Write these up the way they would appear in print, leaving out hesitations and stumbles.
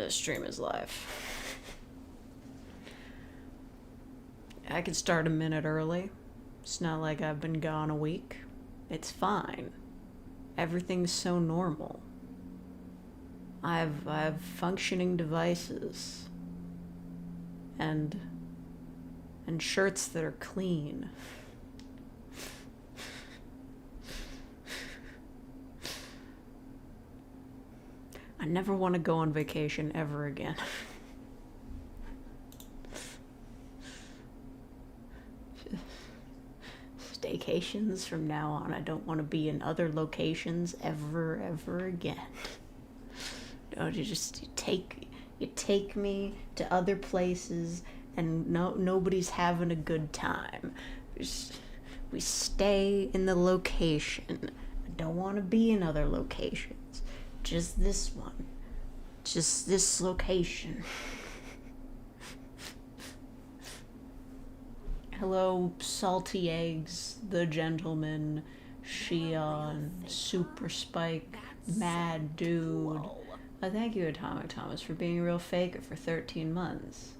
Stream is live. I could start a minute early. It's not like I've been gone a week. It's fine. Everything's so normal. I've functioning devices. And shirts that are clean. I never want to go on vacation ever again. Staycations from now on. I don't want to be in other locations ever again. No, you take me to other places and nobody's having a good time. We stay in the location. I don't want to be in other locations. Just this one. Just this location. Hello, Salty Eggs, The Gentleman, Shion, Super Spike, Mad Dude. Thank you, Atomic Thomas, for being a real faker for 13 months.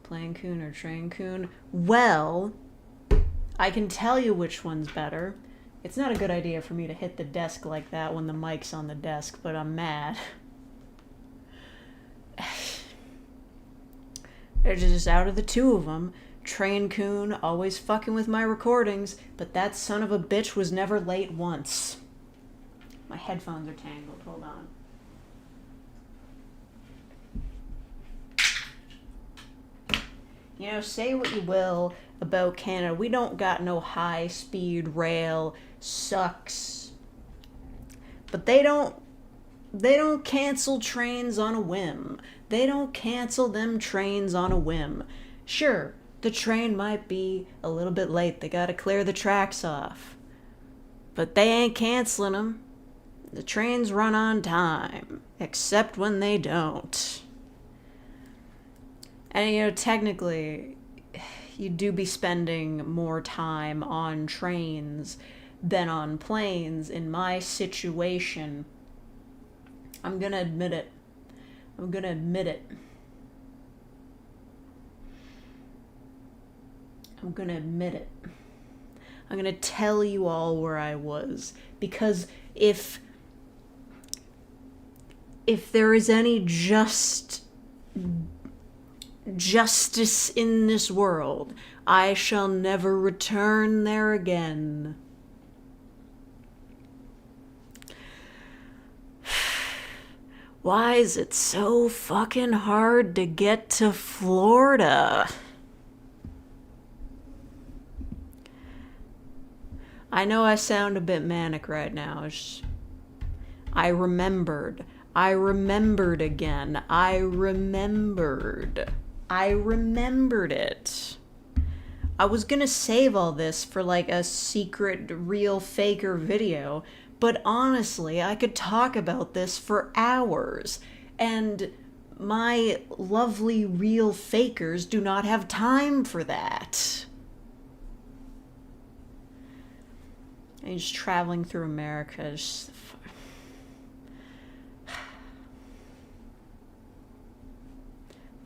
Plane Coon or Train Coon? Well, I can tell you which one's better. It's not a good idea for me to hit the desk like that when the mic's on the desk, but I'm mad. They're just out of the two of them. Train Coon, always fucking with my recordings, but that son of a bitch was never late once. My headphones are tangled. Hold on. You know, say what you will about Canada. We don't got no high-speed rail. Sucks. But they don't cancel trains on a whim. They don't cancel them trains on a whim. Sure, the train might be a little bit late. They gotta clear the tracks off. But they ain't canceling them. The trains run on time. Except when they don't. And, you know, technically, you do be spending more time on trains than on planes. In my situation, I'm gonna admit it. I'm gonna admit it. I'm gonna admit it. I'm gonna tell you all where I was. Because if there is any justice in this world, I shall never return there again. Why is it so fucking hard to get to Florida? I know I sound a bit manic right now. I remembered again. I remembered it. I was gonna save all this for like a secret real faker video, but honestly, I could talk about this for hours, and my lovely real fakers do not have time for that. And just traveling through America,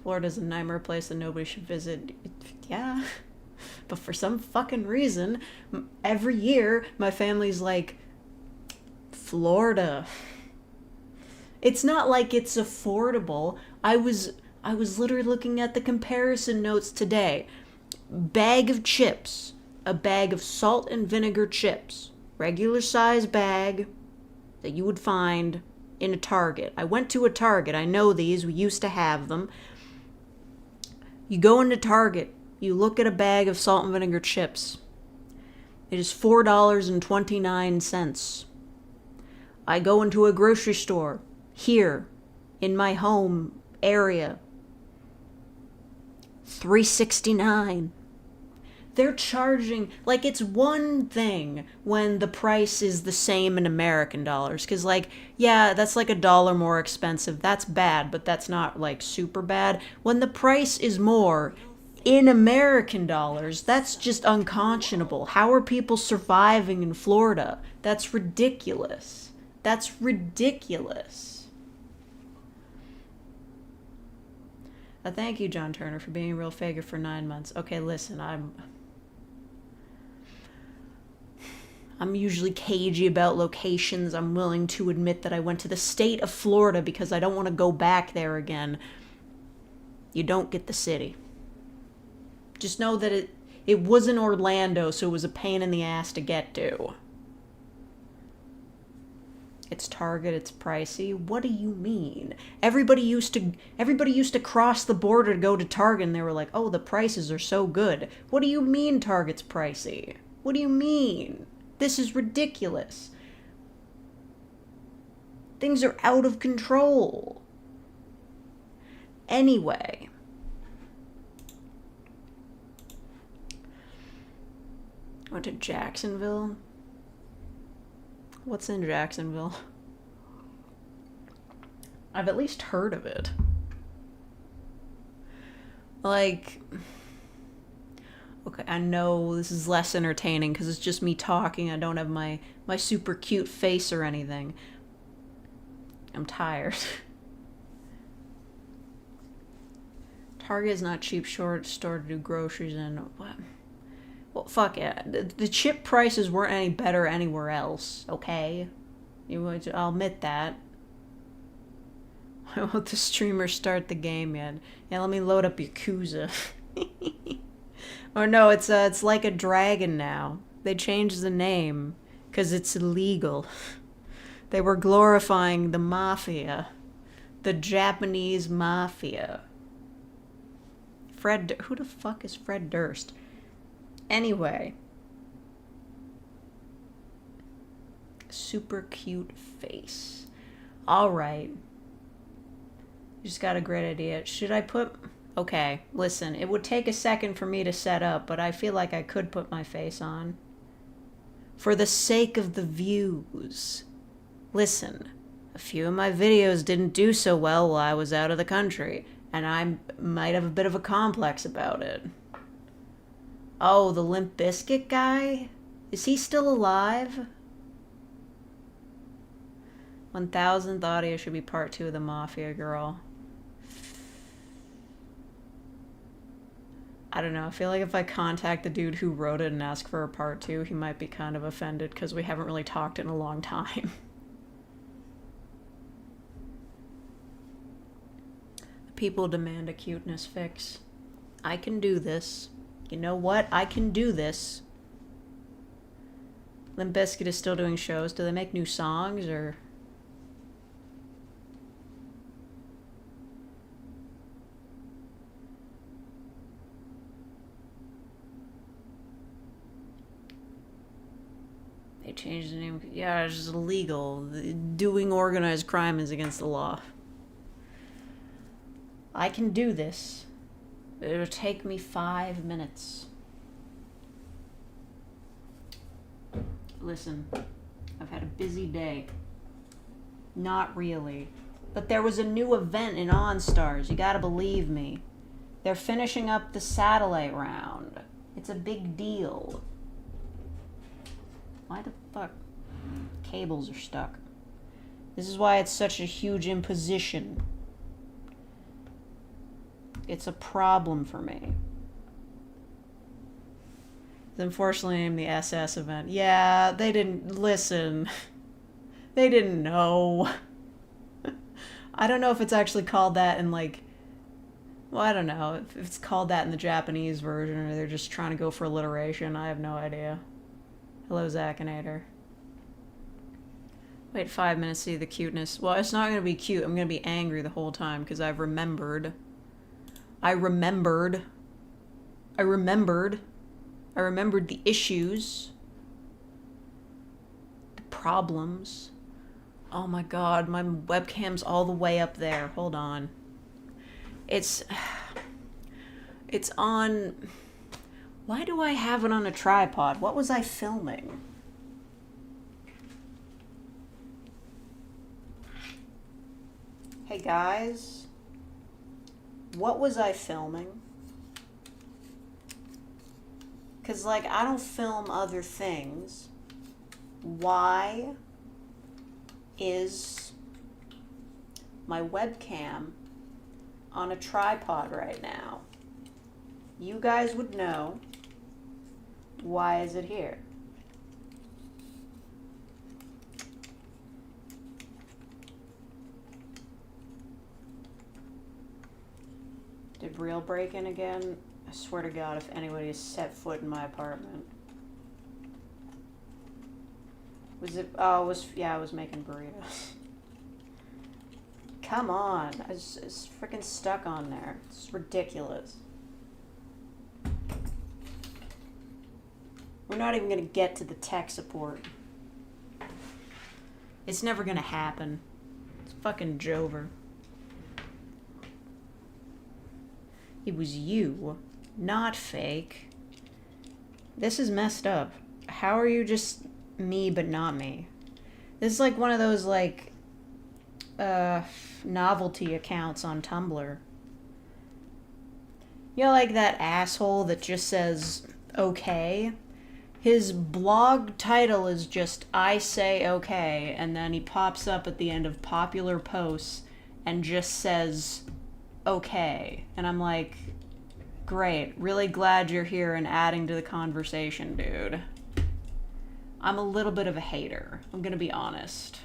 Florida's a nightmare place that nobody should visit. Yeah. But for some fucking reason, every year, my family's like, Florida. It's not like it's affordable. I was literally looking at the comparison notes today. Bag of chips. A bag of salt and vinegar chips. Regular size bag that you would find in a Target. I went to a Target. I know these. We used to have them. You go into Target. You look at a bag of salt and vinegar chips. It is $4.29. I go into a grocery store here in my home area. $3.69. They're charging, like, it's one thing when the price is the same in American dollars. Because, like, yeah, that's like $1 more expensive. That's bad, but that's not, like, super bad. When the price is more in American dollars, that's just unconscionable. How are people surviving in Florida? That's ridiculous. That's ridiculous. Thank you, John Turner, for being a real faggot for 9 months. Okay, listen, I'm usually cagey about locations. I'm willing to admit that I went to the state of Florida because I don't want to go back there again. You don't get the city. Just know that it wasn't Orlando, so it was a pain in the ass to get to. It's Target, it's pricey. What do you mean? Everybody used to cross the border to go to Target and they were like, "Oh, the prices are so good." What do you mean Target's pricey? What do you mean? This is ridiculous. Things are out of control. Anyway, I went to Jacksonville. What's in Jacksonville? I've at least heard of it. Like, okay, I know this is less entertaining because it's just me talking. I don't have my super cute face or anything. I'm tired. Target is not cheap store to do groceries in. What? Well, fuck it. The chip prices weren't any better anywhere else, okay? I'll admit that. Why won't the streamer start the game yet? Yeah, let me load up Yakuza. Or no, it's like a dragon now. They changed the name because it's illegal. They were glorifying the mafia. The Japanese mafia. Who the fuck is Fred Durst? Anyway. Super cute face. Alright. Just got a great idea. Should I put... Okay, listen. It would take a second for me to set up, but I feel like I could put my face on. For the sake of the views. Listen. A few of my videos didn't do so well while I was out of the country, and I might have a bit of a complex about it. Oh, the Limp Bizkit guy? Is he still alive? 1000th audio should be part 2 of the Mafia Girl. I don't know. I feel like if I contact the dude who wrote it and ask for a part 2, he might be kind of offended because we haven't really talked in a long time. People demand a cuteness fix. I can do this. You know what? I can do this. Limp Bizkit is still doing shows. Do they make new songs or... They changed the name. Yeah, it's just illegal. Doing organized crime is against the law. I can do this. It'll take me 5 minutes. Listen, I've had a busy day. Not really. But there was a new event in OnStars. You gotta believe me. They're finishing up the satellite round. It's a big deal. Why the fuck? Cables are stuck. This is why it's such a huge imposition. It's a problem for me. Unfortunately, I'm the SS event. Yeah, they didn't listen. They didn't know. I don't know if it's actually called that in like... Well, I don't know if it's called that in the Japanese version or they're just trying to go for alliteration. I have no idea. Hello, Zakinator. Wait 5 minutes to see the cuteness. Well, it's not going to be cute. I'm going to be angry the whole time because I've remembered. I remembered the issues. The problems. Oh my god, my webcam's all the way up there. Hold on. It's on... Why do I have it on a tripod? What was I filming? Hey guys. What was I filming? Because, like, I don't film other things. Why is my webcam on a tripod right now, you guys would know, why is it here? Did real break in again? I swear to God, if anybody has set foot in my apartment. Was it? Oh, it was. Yeah, I was making burritos. Come on, it's freaking stuck on there. It's ridiculous. We're not even gonna get to the tech support. It's never gonna happen. It's fucking Jover. It was you, not fake. This is messed up. How are you just me but not me? This is like one of those like novelty accounts on Tumblr. You know, like that asshole that just says okay? His blog title is just I say okay, and then he pops up at the end of popular posts and just says okay. And I'm like, great, really glad you're here and adding to the conversation, dude. I'm a little bit of a hater, I'm gonna be honest.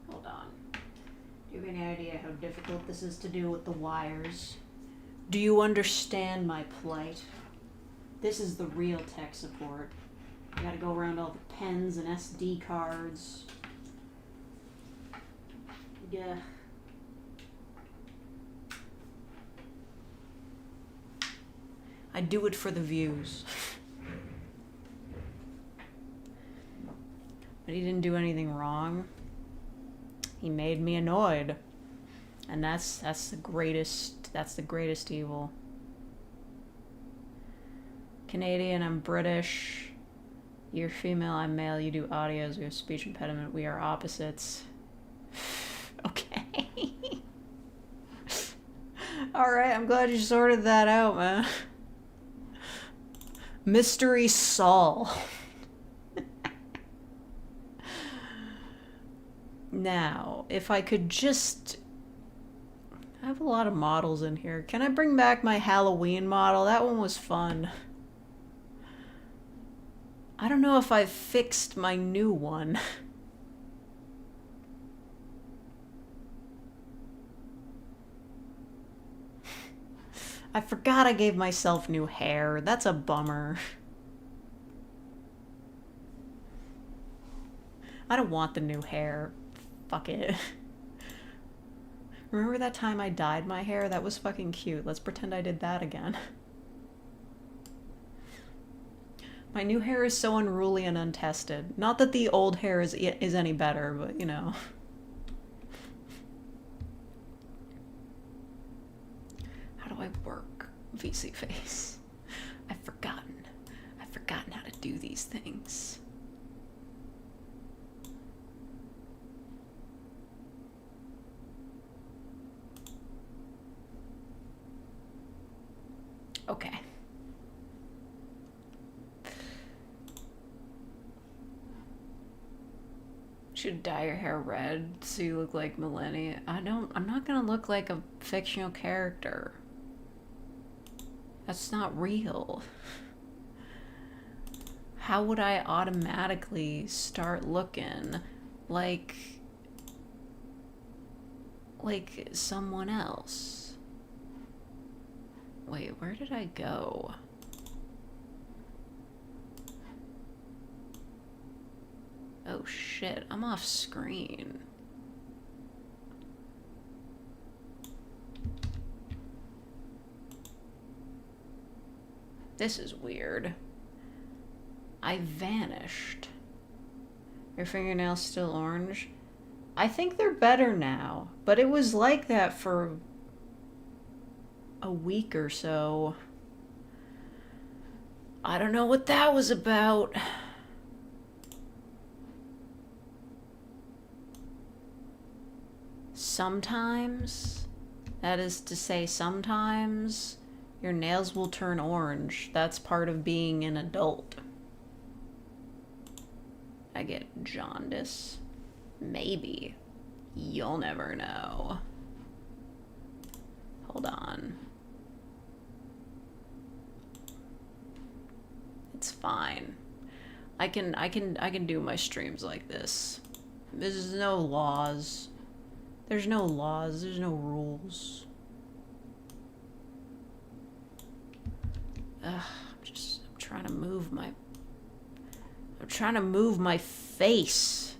Hold on. Do you have any idea how difficult this is to do with the wires? Do you understand my plight? This is the real tech support. You gotta go around all the pens and SD cards. Yeah. I do it for the views. But he didn't do anything wrong. He made me annoyed. And that's the greatest evil. Canadian, I'm British. You're female, I'm male. You do audios, we have speech impediment. We are opposites. Okay. Alright, I'm glad you sorted that out, man. Mystery Saul. Now, if I could just... I have a lot of models in here. Can I bring back my Halloween model? That one was fun. I don't know if I've fixed my new one. I forgot I gave myself new hair. That's a bummer. I don't want the new hair. Fuck it. Remember that time I dyed my hair? That was fucking cute. Let's pretend I did that again. My new hair is so unruly and untested. Not that the old hair is any better, but you know. How do I work VC face? I've forgotten how to do these things. Okay. Should dye your hair red so you look like Millennia. I'm not gonna look like a fictional character. That's not real. How would I automatically start looking like someone else? Wait, where did I go? Oh shit, I'm off screen. This is weird. I vanished. Your fingernails still orange? I think they're better now, but it was like that for a week or so. I don't know what that was about. Sometimes That is to say, sometimes your nails will turn orange. That's part of being an adult. I get jaundice. Maybe. You'll never know. Hold on. It's fine. I can do my streams like this. There's no laws. There's no laws. There's no rules. I'm trying to move my... I'm trying to move my face.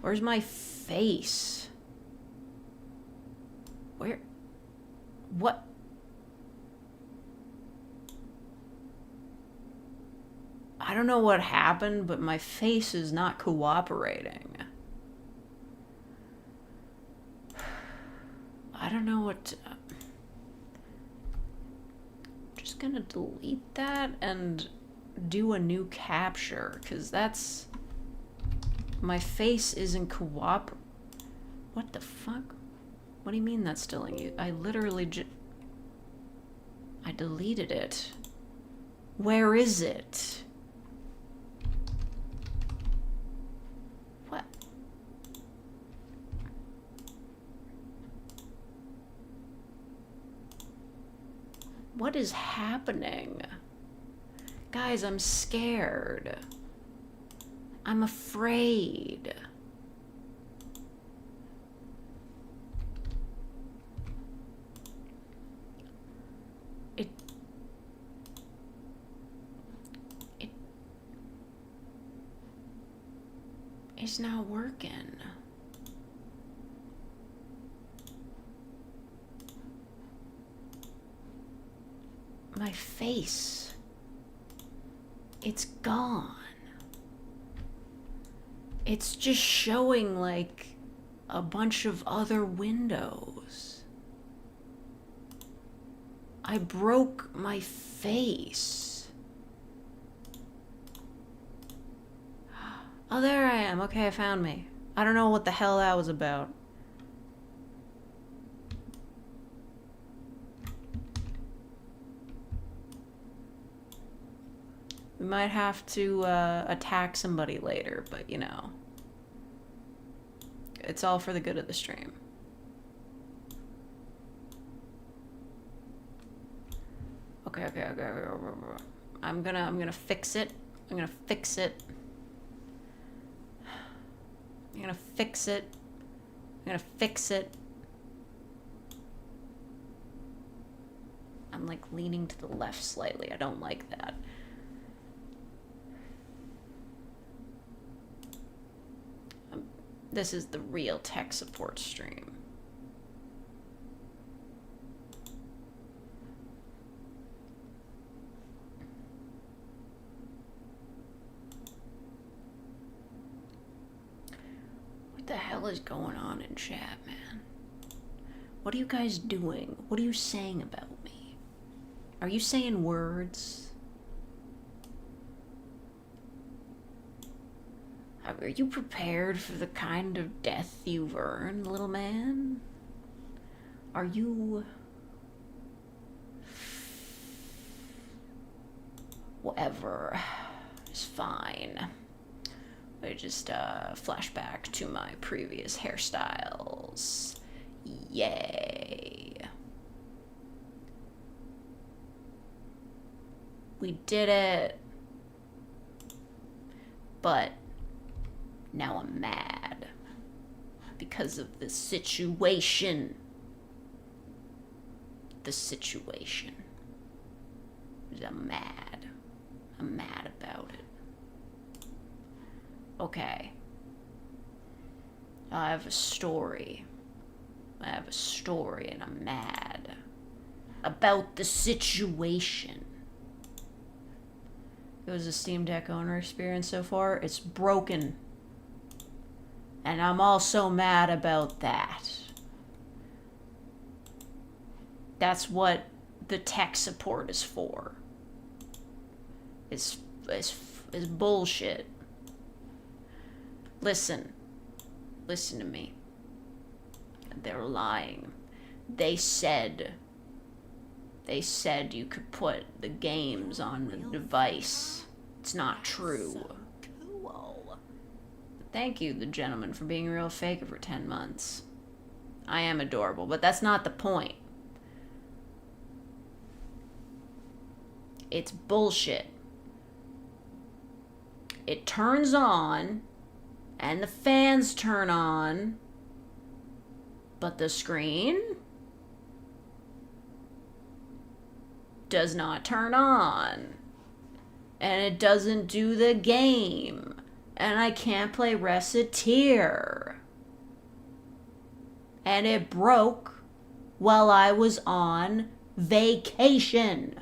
Where's my face? Where? What? I don't know what happened, but my face is not cooperating. I don't know what to... Just gonna delete that and do a new capture, because that's... My face isn't What the fuck? What do you mean that's still in use? I literally I deleted it. Where is it? What? What is happening? Guys, I'm scared. I'm afraid. It's not working. My face. It's gone. It's just showing like a bunch of other windows. I broke my face. Oh, there I am. Okay, I found me. I don't know what the hell that was about. We might have to attack somebody later, but you know. It's all for the good of the stream. Okay. I'm gonna fix it. I'm gonna fix it. I'm gonna fix it. I'm gonna fix it. I'm like leaning to the left slightly. I don't like that. This is the real tech support stream. What the hell is going on in chat, man? What are you guys doing? What are you saying about me? Are you saying words? Are you prepared for the kind of death you've earned, little man? Are you... Whatever. It's fine. I just flash back to my previous hairstyles. Yay. We did it. But now I'm mad because of the situation. The situation. I'm mad. I'm mad about it. Okay. I have a story. I have a story and I'm mad about the situation. It was a Steam Deck owner experience so far. It's broken. And I'm also mad about that. That's what the tech support is for. It's bullshit. Listen to me. They're lying. They said you could put the games on the device. It's not true. So cool. Thank you, the gentleman, for being a real faker for 10 months. I am adorable, but that's not the point. It's bullshit. It turns on, and the fans turn on, but the screen does not turn on. And it doesn't do the game. And I can't play Reciteer. And it broke while I was on vacation.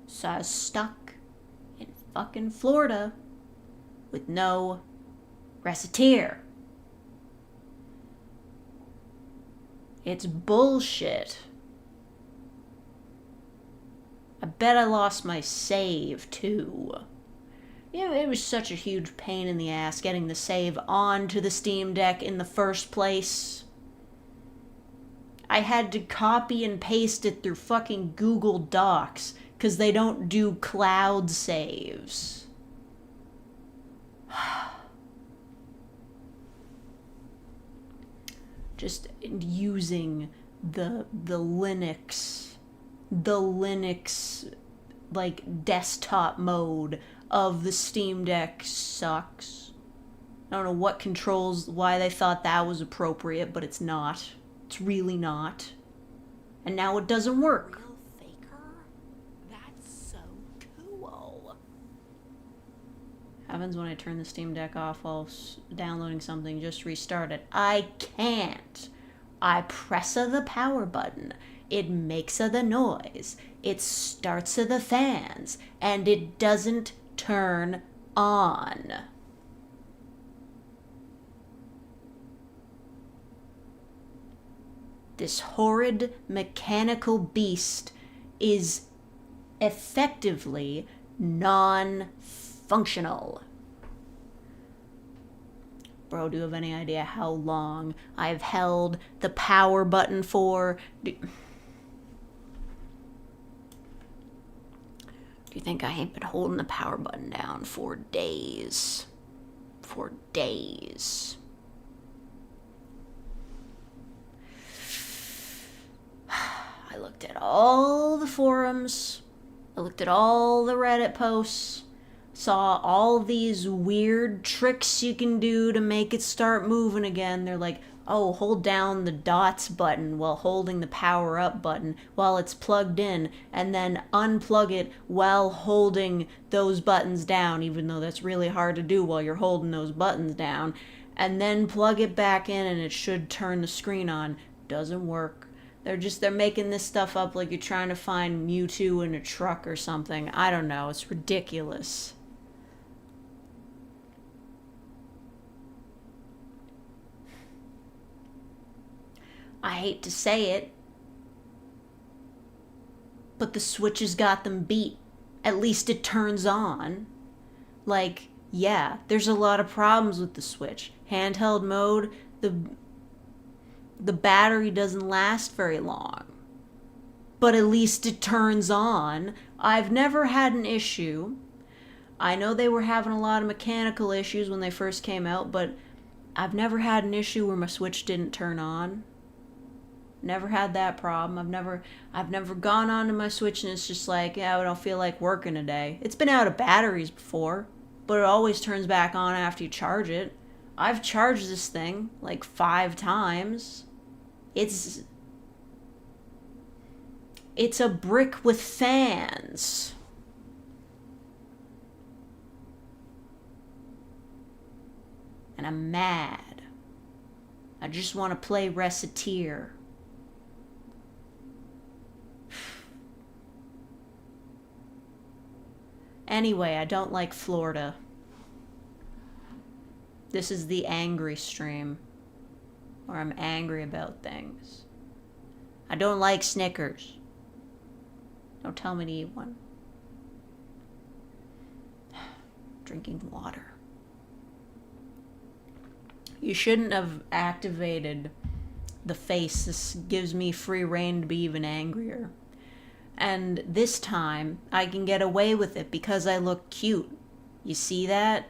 So I was stuck in fucking Florida with no Reciteer. It's bullshit. I bet I lost my save, too. Yeah, it was such a huge pain in the ass getting the save onto the Steam Deck in the first place. I had to copy and paste it through fucking Google Docs because they don't do cloud saves. Just using the Linux like desktop mode of the Steam Deck sucks. I don't know what controls, why they thought that was appropriate, but it's not. It's really not. And now it doesn't work. Real faker? That's so cool. Happens when I turn the Steam Deck off while downloading something, just restart it. I can't. I press the power button. It makes the noise. It starts the fans. And it doesn't turn on. This horrid mechanical beast is effectively non-functional. Bro, do you have any idea how long I've held the power button for? Do you think I ain't been holding the power button down for days? For days. I looked at all the forums. I looked at all the Reddit posts. Saw all these weird tricks you can do to make it start moving again. They're like, oh, hold down the dots button while holding the power up button while it's plugged in, and then unplug it while holding those buttons down, even though that's really hard to do while you're holding those buttons down, and then plug it back in and it should turn the screen on. Doesn't work. They're making this stuff up like you're trying to find Mewtwo in a truck or something. I don't know. It's ridiculous. I hate to say it, but the Switch has got them beat. At least it turns on. Like, yeah, there's a lot of problems with the Switch. Handheld mode, the battery doesn't last very long. But at least it turns on. I've never had an issue. I know they were having a lot of mechanical issues when they first came out, but I've never had an issue where my Switch didn't turn on. Never had that problem. I've never gone onto my Switch and it's just like, yeah, I don't feel like working today. It's been out of batteries before, but it always turns back on after you charge it. I've charged this thing like 5 times. It's a brick with fans. And I'm mad. I just want to play Reciteer. Anyway, I don't like Florida. This is the angry stream, where I'm angry about things. I don't like Snickers. Don't tell me to eat one. Drinking water. You shouldn't have activated the face. This gives me free reign to be even angrier. And this time, I can get away with it because I look cute. You see that?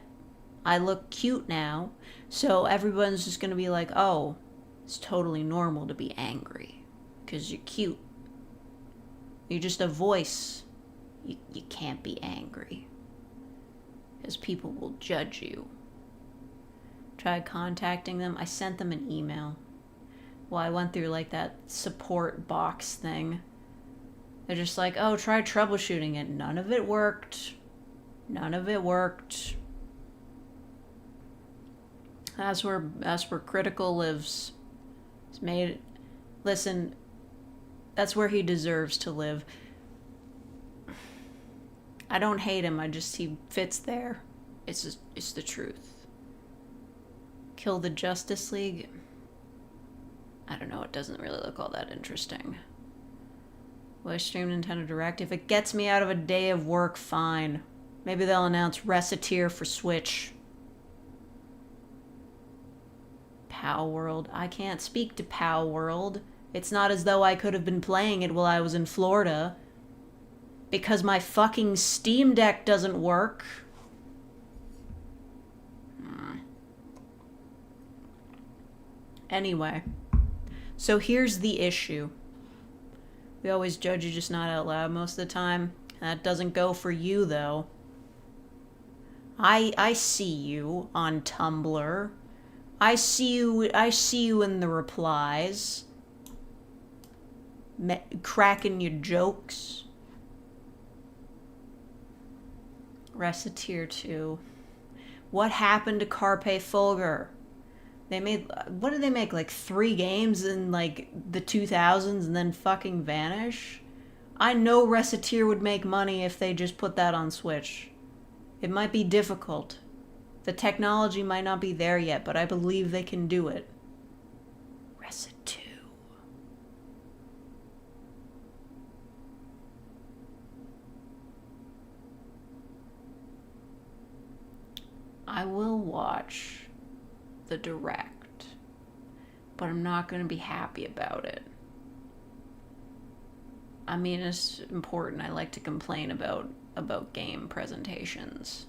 I look cute now. So everyone's just gonna be like, oh, it's totally normal to be angry. Because you're cute. You're just a voice. You can't be angry. Because people will judge you. Tried contacting them. I sent them an email. Well, I went through like that support box thing. They're just like, oh, try troubleshooting it. None of it worked. None of it worked. That's where Critical lives. It's made. Listen, that's where he deserves to live. I don't hate him. He fits there. It's the truth. Kill the Justice League. I don't know. It doesn't really look all that interesting. Will I stream Nintendo Direct? If it gets me out of a day of work, fine. Maybe they'll announce Reciteer for Switch. Pow World. I can't speak to Pow World. It's not as though I could have been playing it while I was in Florida. Because my fucking Steam Deck doesn't work. Anyway. So here's the issue. We always judge you just not out loud most of the time. That doesn't go for you, though. I see you on Tumblr. I see you in the replies. Cracking your jokes. Reciteer 2. What happened to Carpe Fulgur? They made, what did they make, like 3 games in like the 2000s and then fucking vanish? I know Reciteer would make money if they just put that on Switch. It might be difficult. The technology might not be there yet, but I believe they can do it. Recit 2. I will watch the Direct, but I'm not going to be happy about it. I mean, it's important. I like to complain about game presentations.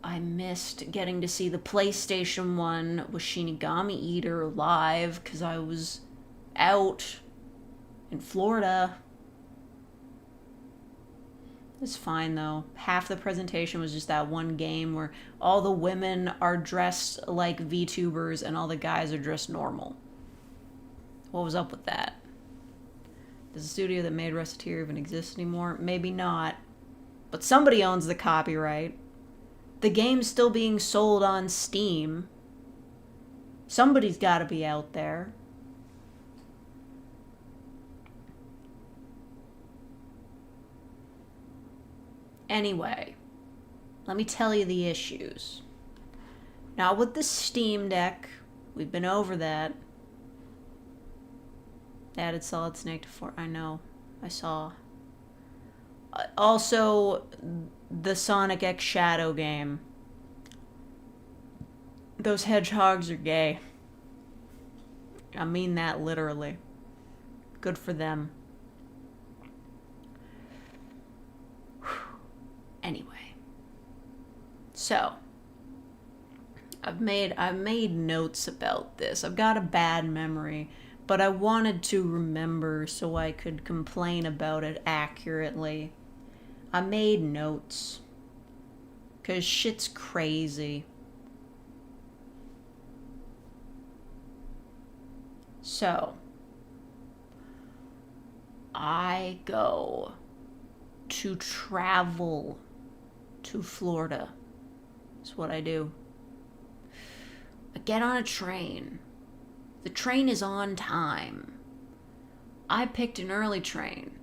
I missed getting to see the PlayStation 1 with Shinigami Eater live because I was out in Florida. It's fine though. Half the presentation was just that one game where all the women are dressed like VTubers and all the guys are dressed normal. What was up with that? Does the studio that made Reciteer even exist anymore? Maybe not. But somebody owns the copyright. The game's still being sold on Steam. Somebody's got to be out there. Anyway, let me tell you the issues. Now with the Steam Deck, we've been over that. Added Solid Snake to 4. I know. I saw. Also, the Sonic X Shadow game. Those hedgehogs are gay. I mean that literally. Good for them. Anyway. So, I've made notes about this. I've got a bad memory, but I wanted to remember so I could complain about it accurately. I made notes. 'Cause shit's crazy. So, I go to travel to Florida. That's what I do. I get on a train. The train is on time. I picked an early train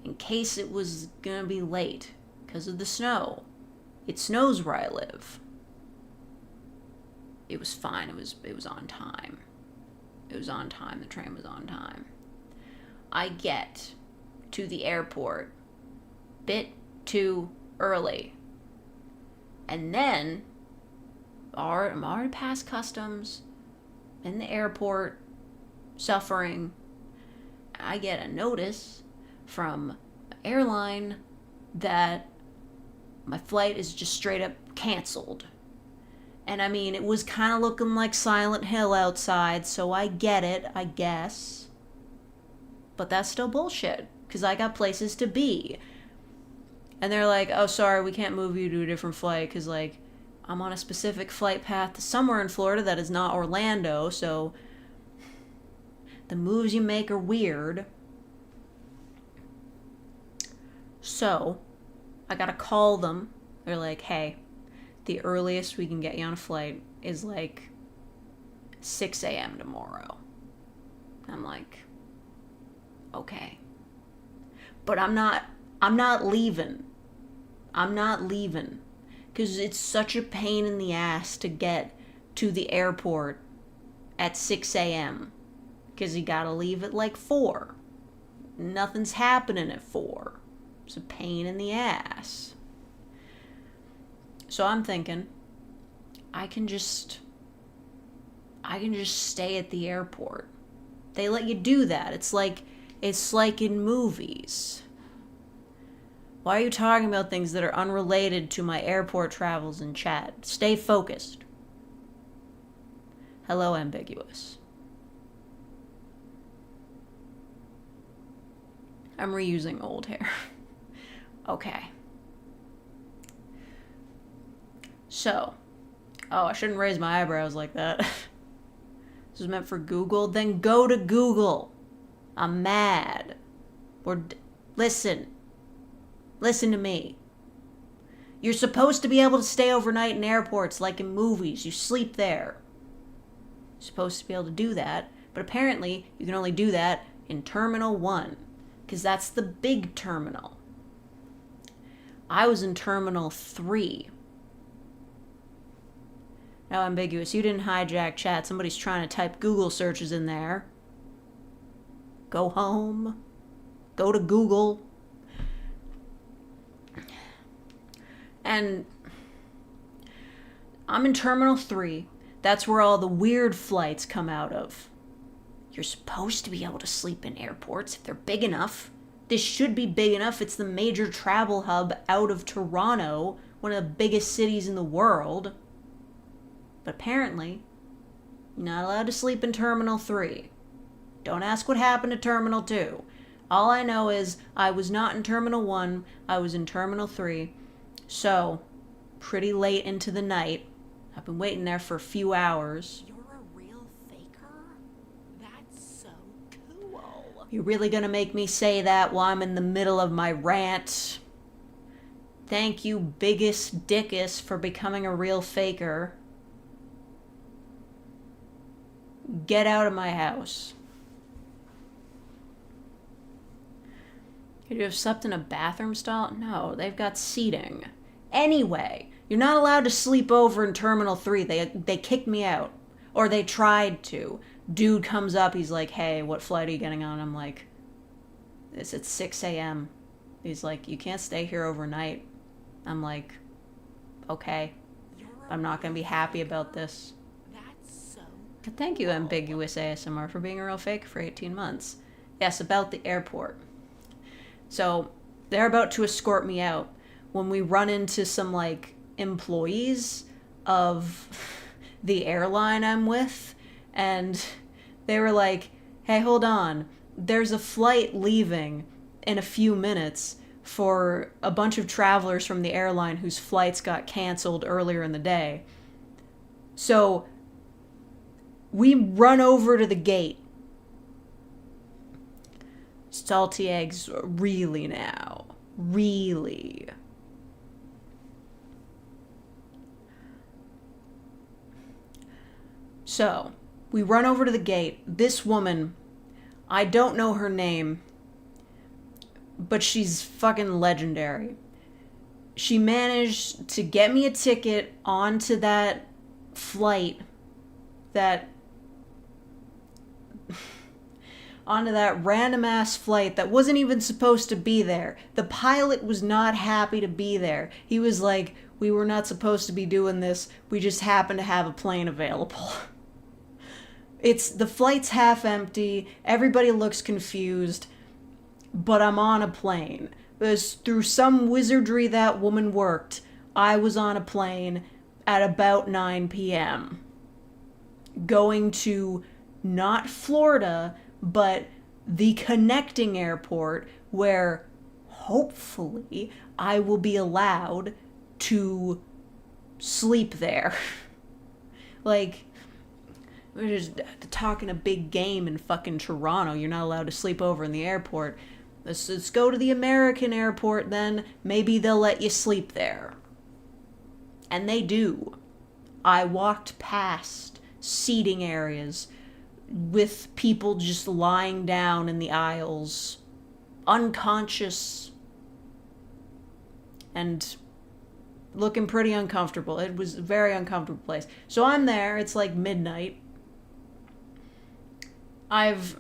in case it was gonna be late because of the snow. It snows where I live. It was fine. It was on time. It was on time. The train was on time. I get to the airport bit too early. And then I'm already past customs, in the airport, suffering. I get a notice from an airline that my flight is just straight up canceled. And I mean, it was kind of looking like Silent Hill outside, so I get it, I guess. But that's still bullshit, because I got places to be. And they're like, oh, sorry, we can't move you to a different flight, because, like, I'm on a specific flight path to somewhere in Florida that is not Orlando, so the moves you make are weird. So, I gotta call them. They're like, hey, the earliest we can get you on a flight is like 6 a.m. tomorrow. I'm like, okay. But I'm not leaving. I'm not leaving. Because it's such a pain in the ass to get to the airport at 6 a.m. Because you gotta leave at like 4. Nothing's happening at 4. It's a pain in the ass. So I'm thinking, I can just stay at the airport. They let you do that. It's like in movies. Why are you talking about things that are unrelated to my airport travels in chat? Stay focused. Hello, ambiguous. I'm reusing old hair. Okay. So, I shouldn't raise my eyebrows like that. This is meant for Google. Then go to Google. I'm mad. Listen to me. You're supposed to be able to stay overnight in airports like in movies. You sleep there. You're supposed to be able to do that. But apparently, you can only do that in Terminal 1. Because that's the big terminal. I was in Terminal 3. Now, ambiguous, you didn't hijack chat. Somebody's trying to type Google searches in there. Go home. Go to Google. And I'm in Terminal 3. That's where all the weird flights come out of. You're supposed to be able to sleep in airports if they're big enough. This should be big enough. It's the major travel hub out of Toronto, one of the biggest cities in the world. But apparently, you're not allowed to sleep in Terminal 3. Don't ask what happened to Terminal 2. All I know is I was not in Terminal 1, I was in Terminal 3. So, pretty late into the night, I've been waiting there for a few hours. You're a real faker? That's so cool. You really gonna make me say that while I'm in the middle of my rant? Thank you, biggest dickus, for becoming a real faker. Get out of my house. Could you have slept in a bathroom stall? No, they've got seating. Anyway, you're not allowed to sleep over in Terminal 3. They kicked me out. Or they tried to. Dude comes up, he's like, hey, what flight are you getting on? I'm like, it's at 6 a.m. He's like, you can't stay here overnight. I'm like, okay. I'm not going to be happy about this. That's so But thank you, ambiguous ASMR, for being a real fake for 18 months. Yes, about the airport. So, they're about to escort me out when we run into some, like, employees of the airline I'm with, and they were like, hey, hold on, there's a flight leaving in a few minutes for a bunch of travelers from the airline whose flights got canceled earlier in the day. So, we run over to the gate. Salty eggs, really now. Really. So, we run over to the gate. This woman, I don't know her name, but she's fucking legendary. She managed to get me a ticket onto that flight that onto that random ass flight that wasn't even supposed to be there. The pilot was not happy to be there. He was like, we were not supposed to be doing this. We just happen to have a plane available. The flight's half empty. Everybody looks confused. But I'm on a plane. Because through some wizardry that woman worked, I was on a plane at about 9 p.m. going to not Florida, but the connecting airport where hopefully I will be allowed to sleep there. Like, we're just talking a big game in fucking Toronto. You're not allowed to sleep over in the airport. Let's go to the American airport then. Maybe they'll let you sleep there. And they do. I walked past seating areas with people just lying down in the aisles, unconscious, and looking pretty uncomfortable. It was a very uncomfortable place. So I'm there. It's like midnight. I've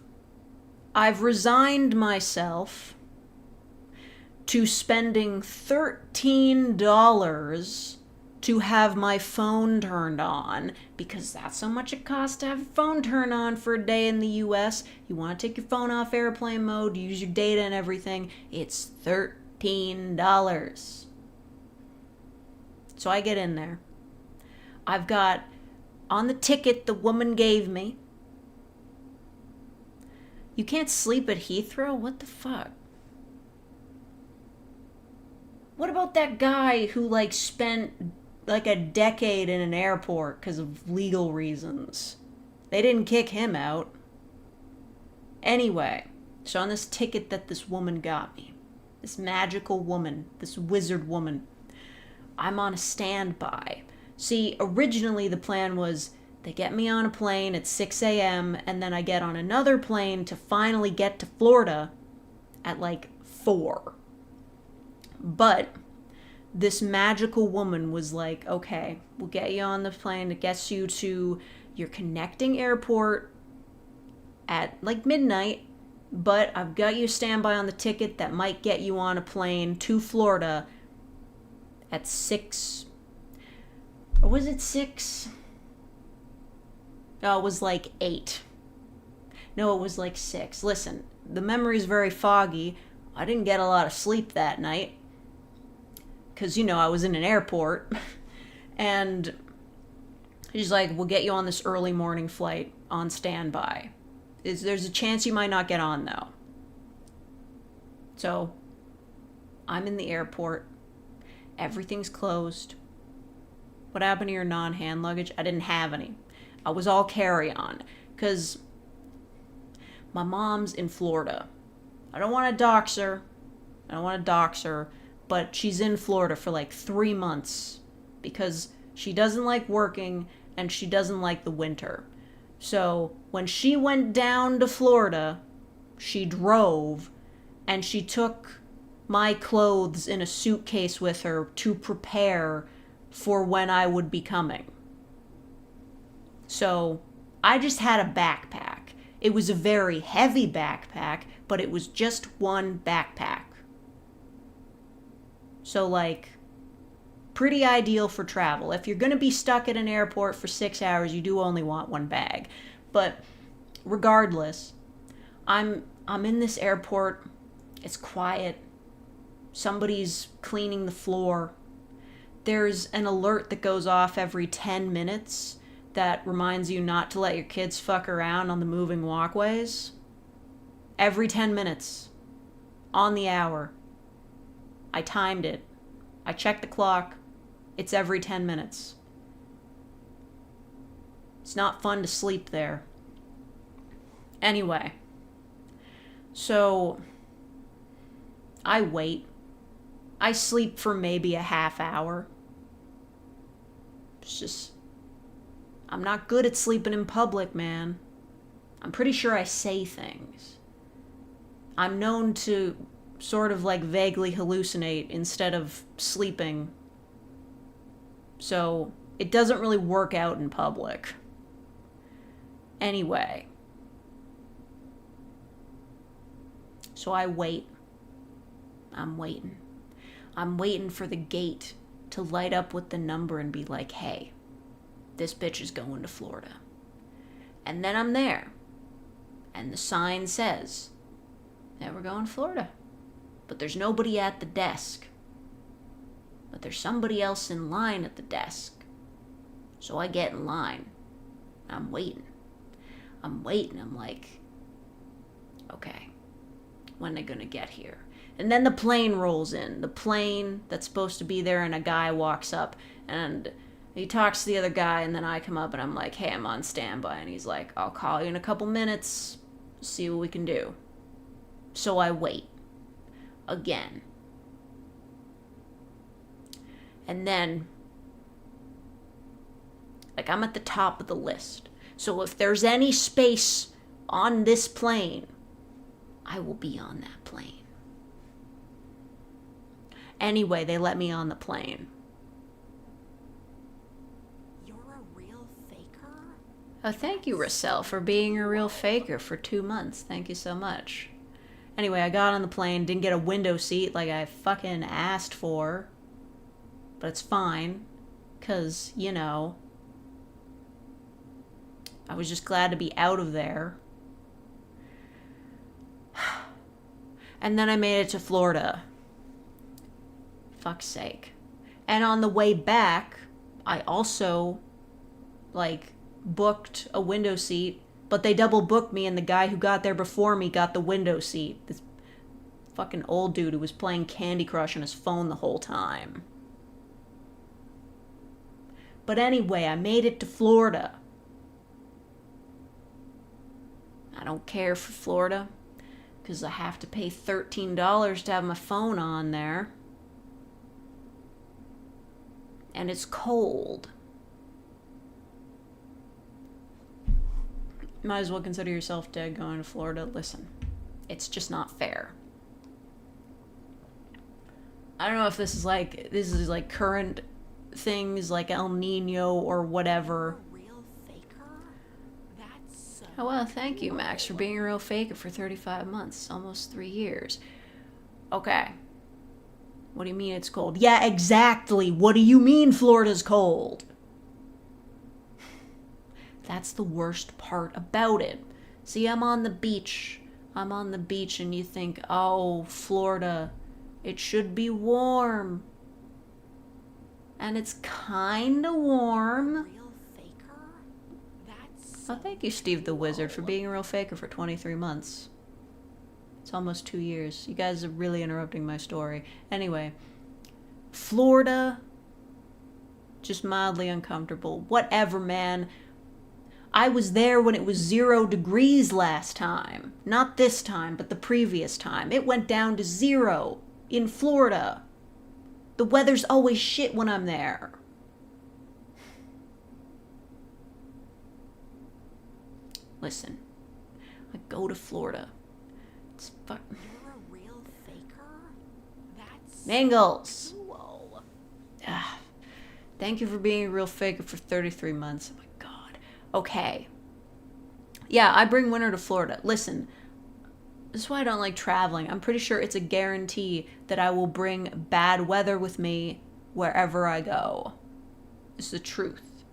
resigned myself to spending $13 to have my phone turned on, because that's how much it costs to have your phone turned on for a day in the US. You want to take your phone off airplane mode, use your data and everything. It's $13. So I get in there. I've got on the ticket the woman gave me, you can't sleep at Heathrow? What the fuck? What about that guy who, like, spent, like, a decade in an airport because of legal reasons? They didn't kick him out. Anyway, so on this ticket that this woman got me, this magical woman, this wizard woman, I'm on a standby. See, originally the plan was they get me on a plane at 6 a.m. and then I get on another plane to finally get to Florida at like 4. But this magical woman was like, okay, we'll get you on the plane that gets you to your connecting airport at like midnight, but I've got you standby on the ticket that might get you on a plane to Florida at 6. Or was it 6? No, it was like 8. No, it was like 6. Listen, the memory's very foggy. I didn't get a lot of sleep that night. Because, you know, I was in an airport. And she's like, we'll get you on this early morning flight on standby. There's a chance you might not get on, though. So, I'm in the airport. Everything's closed. What happened to your non-hand luggage? I didn't have any. I was all carry-on, because my mom's in Florida. I don't want to dox her, but she's in Florida for like 3 months, because she doesn't like working, and she doesn't like the winter. So, when she went down to Florida, she drove, and she took my clothes in a suitcase with her to prepare for when I would be coming. So, I just had a backpack. It was a very heavy backpack, but it was just one backpack. So, like, pretty ideal for travel. If you're going to be stuck at an airport for 6 hours, you do only want one bag. But regardless, I'm in this airport. It's quiet. Somebody's cleaning the floor. There's an alert that goes off every 10 minutes that reminds you not to let your kids fuck around on the moving walkways. Every 10 minutes. On the hour. I timed it. I checked the clock. It's every 10 minutes. It's not fun to sleep there. Anyway. So, I wait. I sleep for maybe a half hour. It's just, I'm not good at sleeping in public, man. I'm pretty sure I say things. I'm known to sort of like vaguely hallucinate instead of sleeping. So, it doesn't really work out in public. Anyway. So I wait. I'm waiting. I'm waiting for the gate to light up with the number and be like, hey, this bitch is going to Florida. And then I'm there. And the sign says that we're going to Florida. But there's nobody at the desk. But there's somebody else in line at the desk. So I get in line. I'm waiting. I'm like, okay, when are they gonna get here? And then the plane rolls in. The plane that's supposed to be there, and a guy walks up and he talks to the other guy, and then I come up and I'm like, hey, I'm on standby. And he's like, I'll call you in a couple minutes, see what we can do. So I wait. Again. And then, like, I'm at the top of the list. So if there's any space on this plane, I will be on that plane. Anyway, they let me on the plane. You're a real faker? Oh, thank you, Russell, for being a real faker for 2 months. Thank you so much. Anyway, I got on the plane, didn't get a window seat like I fucking asked for. But it's fine, because, you know, I was just glad to be out of there. And then I made it to Florida. Fuck's sake. And on the way back, I also, like, booked a window seat, but they double booked me, and the guy who got there before me got the window seat. This fucking old dude who was playing Candy Crush on his phone the whole time. But anyway, I made it to Florida. I don't care for Florida, because I have to pay $13 to have my phone on there. And it's cold. Might as well consider yourself dead going to Florida. Listen, it's just not fair. I don't know if this is like current things like El Nino or whatever. Real faker? That's so Oh, well, thank you, Max, for being a real faker for 35 months, almost 3 years. Okay. What do you mean it's cold? Yeah, exactly. What do you mean Florida's cold? That's the worst part about it. See, I'm on the beach. And you think, oh, Florida, it should be warm. And it's kinda warm. real faker? That's Oh, so thank you, Steve the Wizard, for being a real faker for 23 months. It's almost 2 years. You guys are really interrupting my story. Anyway, Florida, just mildly uncomfortable. Whatever, man. I was there when it was 0 degrees last time. Not this time, but the previous time. It went down to 0 in Florida. The weather's always shit when I'm there. Listen, I go to Florida. It's You're a real faker? That's Mingles. cool. Thank you for being a real faker for 33 months. Oh my god. Okay. Yeah, I bring winter to Florida. Listen, this is why I don't like traveling. I'm pretty sure it's a guarantee that I will bring bad weather with me wherever I go. It's the truth.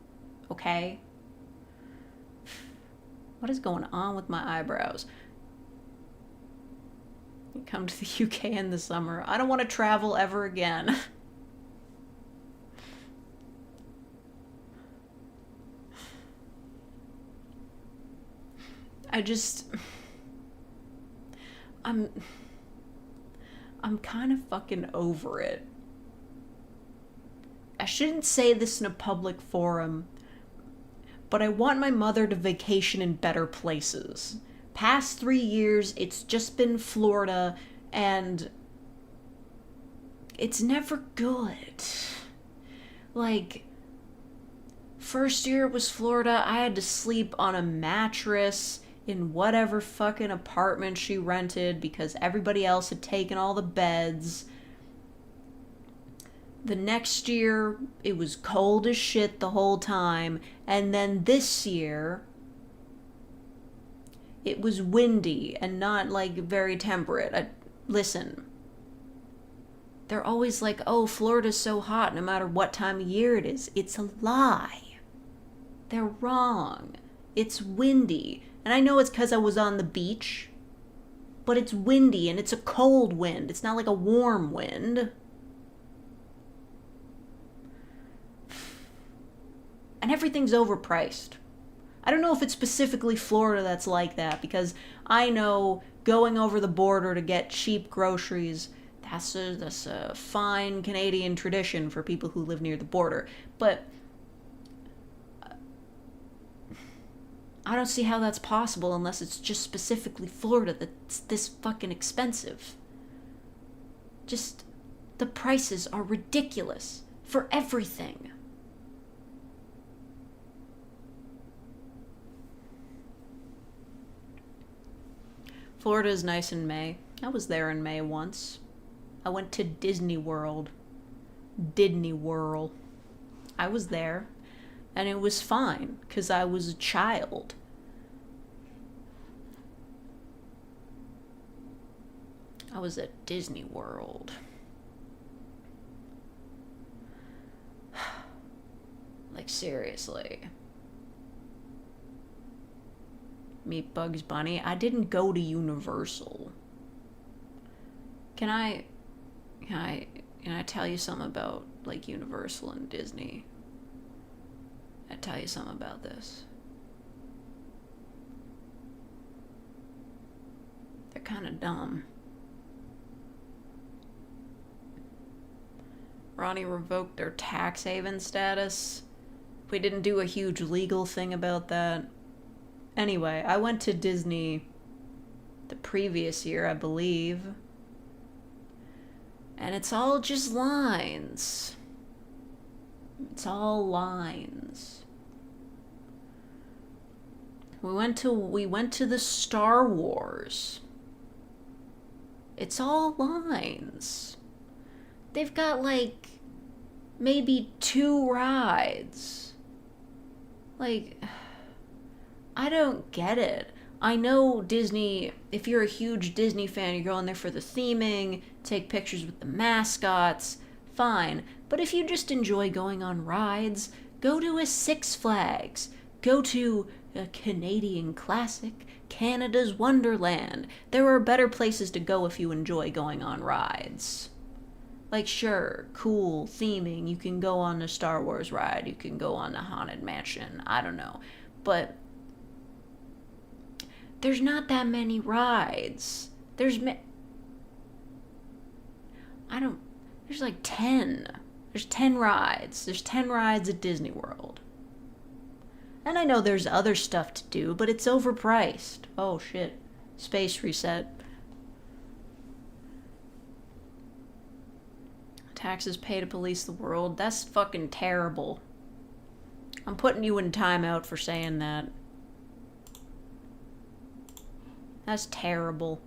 Okay? What is going on with my eyebrows? Come to the UK in the summer. I don't want to travel ever again. I'm kind of fucking over it. I shouldn't say this in a public forum, but I want my mother to vacation in better places. Past 3 years, it's just been Florida, and it's never good. Like, first year it was Florida, I had to sleep on a mattress in whatever fucking apartment she rented because everybody else had taken all the beds. The next year, it was cold as shit the whole time. And then this year, It was windy and not like very temperate. Listen, they're always like, oh, Florida's so hot no matter what time of year it is. It's a lie. They're wrong. It's windy. And I know it's because I was on the beach, but it's windy and it's a cold wind. It's not like a warm wind. And everything's overpriced. I don't know if it's specifically Florida that's like that, because I know going over the border to get cheap groceries, that's a fine Canadian tradition for people who live near the border. But I don't see how that's possible unless it's just specifically Florida that's this fucking expensive. Just, the prices are ridiculous for everything. Florida is nice in May. I was there in May once. I went to Disney World. Disney World. I was there, and it was fine, because I was a child. I was at Disney World. Like, seriously. Meet Bugs Bunny. I didn't go to Universal. Can I tell you something about, like, Universal and Disney? I tell you something about this. They're kind of dumb. Ronnie revoked their tax haven status. We didn't do a huge legal thing about that. Anyway, I went to Disney the previous year, I believe. And it's all just lines. It's all lines. We went to the Star Wars. It's all lines. They've got like maybe 2 rides. Like, I don't get it. I know Disney, if you're a huge Disney fan, you're going there for the theming, take pictures with the mascots, fine. But if you just enjoy going on rides, go to a Six Flags. Go to a Canadian classic, Canada's Wonderland. There are better places to go if you enjoy going on rides. Like, sure, cool, theming, you can go on the Star Wars ride, you can go on the Haunted Mansion, I don't know. But there's not that many rides. There's like 10. There's 10 rides. There's 10 rides at Disney World. And I know there's other stuff to do, but it's overpriced. Oh shit. Space reset. Taxes pay to police the world. That's fucking terrible. I'm putting you in timeout for saying that. That's terrible.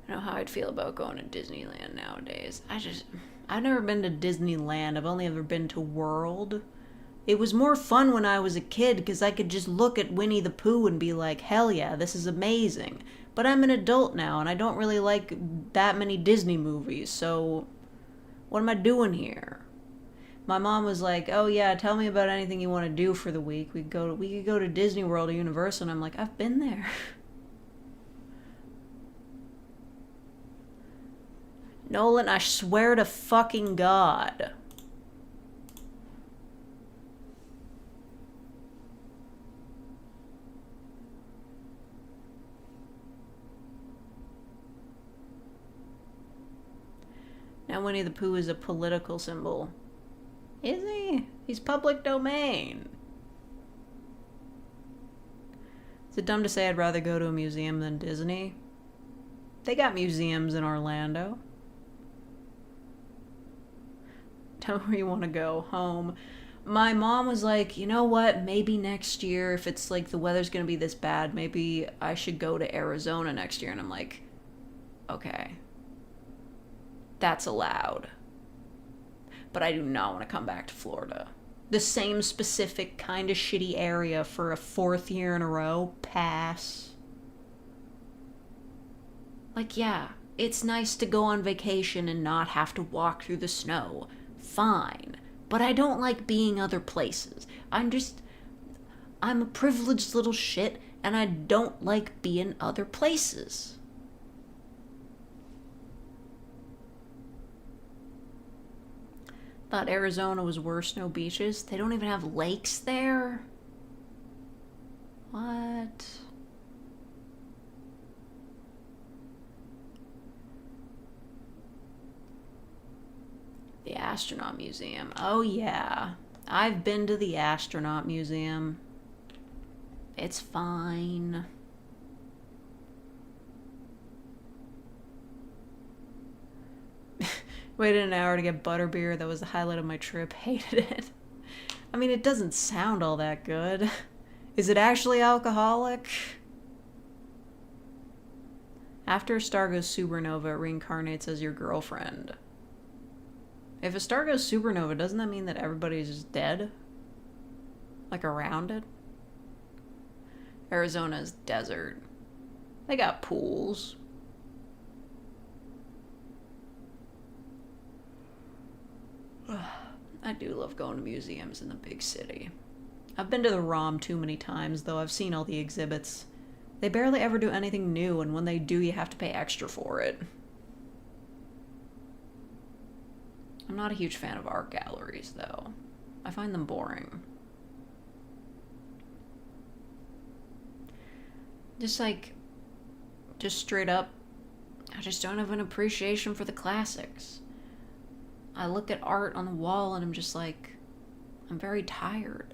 I don't know how I'd feel about going to Disneyland nowadays. I've never been to Disneyland. I've only ever been to World. It was more fun when I was a kid because I could just look at Winnie the Pooh and be like, hell yeah, this is amazing. But I'm an adult now and I don't really like that many Disney movies, so what am I doing here? My mom was like, oh yeah, tell me about anything you want to do for the week. We could go to Disney World or Universal, and I'm like, I've been there. Nolan, I swear to fucking God. Now Winnie the Pooh is a political symbol. Is he? He's public domain. Is it dumb to say I'd rather go to a museum than Disney? They got museums in Orlando. Tell me where you want to go. Home. My mom was like, you know what? Maybe next year, if it's like the weather's going to be this bad, maybe I should go to Arizona next year. And I'm like, okay. That's allowed. but I do not want to come back to Florida. The same specific kind of shitty area for a 4th year in a row, pass. Like, yeah, it's nice to go on vacation and not have to walk through the snow. Fine. But I don't like being other places. I'm a privileged little shit, and I don't like being other places. Thought Arizona was worse, no beaches. They don't even have lakes there? What? The Astronaut Museum. Oh, yeah. I've been to the Astronaut Museum. It's fine. Waited an hour to get butterbeer. That was the highlight of my trip. Hated it. I mean, it doesn't sound all that good. Is it actually alcoholic? After a star goes supernova, it reincarnates as your girlfriend. If a star goes supernova, doesn't that mean that everybody's just dead? Like around it? Arizona's desert. They got pools. I do love going to museums in the big city. I've been to the ROM too many times, though. I've seen all the exhibits. They barely ever do anything new, and when they do, you have to pay extra for it. I'm not a huge fan of art galleries, though. I find them boring. Just straight up, I just don't have an appreciation for the classics. I look at art on the wall and I'm just like, I'm very tired.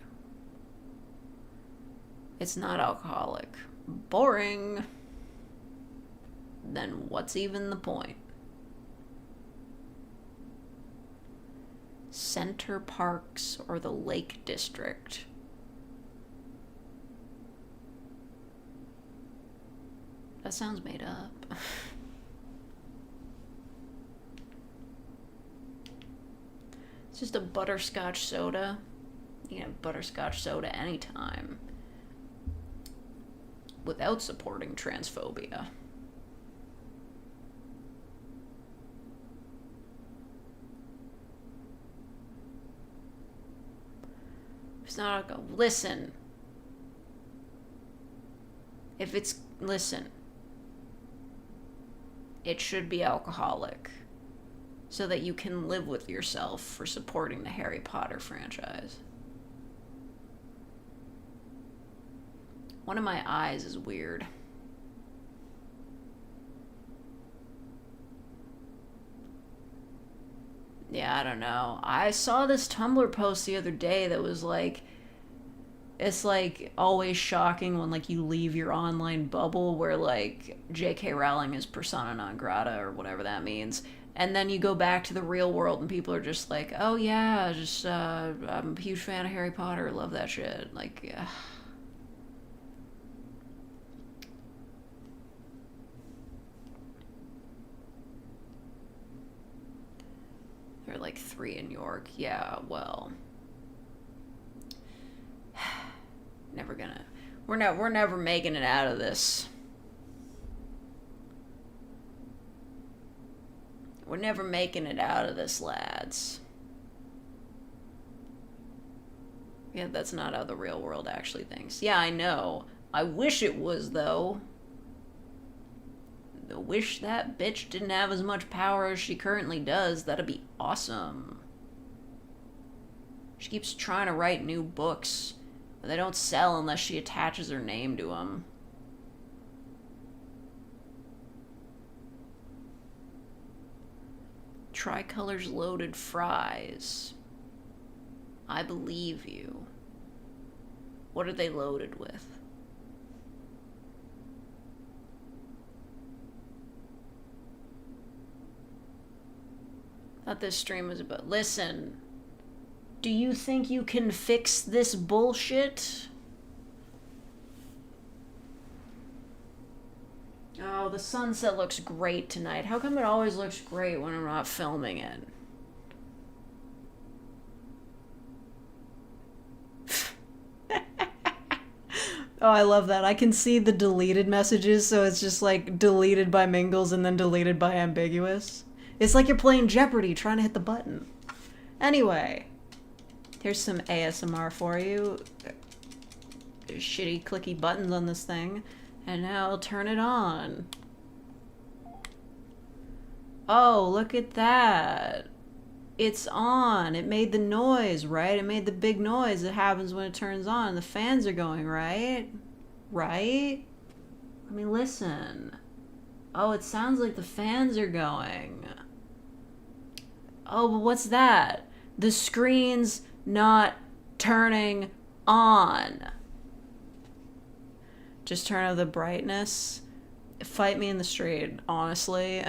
It's not alcoholic. Boring. Then what's even the point? Center Parks or the Lake District? That sounds made up. It's just a butterscotch soda. You can have butterscotch soda anytime. Without supporting transphobia. It's not alcohol. Listen. Listen. It should be alcoholic. So that you can live with yourself for supporting the Harry Potter franchise. One of my eyes is weird. Yeah, I don't know. I saw this Tumblr post the other day that was like, it's like always shocking when like you leave your online bubble where like J.K. Rowling is persona non grata or whatever that means. And then you go back to the real world and people are just like, oh yeah, I'm a huge fan of Harry Potter, love that shit. Like, yeah. There are like 3 in York. Yeah, well. We're never making it out of this. We're never making it out of this, lads. Yeah, that's not how the real world actually thinks. Yeah, I know. I wish it was, though. I wish that bitch didn't have as much power as she currently does. That'd be awesome. She keeps trying to write new books, but they don't sell unless she attaches her name to them. Tricolor's loaded fries. I believe you. What are they loaded with? Thought this stream was about... Listen. Do you think you can fix this bullshit? Oh, the sunset looks great tonight. How come it always looks great when I'm not filming it? Oh, I love that. I can see the deleted messages, so it's just like deleted by Mingles and then deleted by Ambiguous. It's like you're playing Jeopardy trying to hit the button. Anyway, here's some ASMR for you. There's shitty clicky buttons on this thing. And now I'll turn it on. Oh, look at that. It's on. It made the noise, right? It made the big noise that happens when it turns on. The fans are going, right? Right? Let me listen. Oh, it sounds like the fans are going. Oh, but what's that? The screen's not turning on. Just turn up the brightness. Fight me in the street, honestly.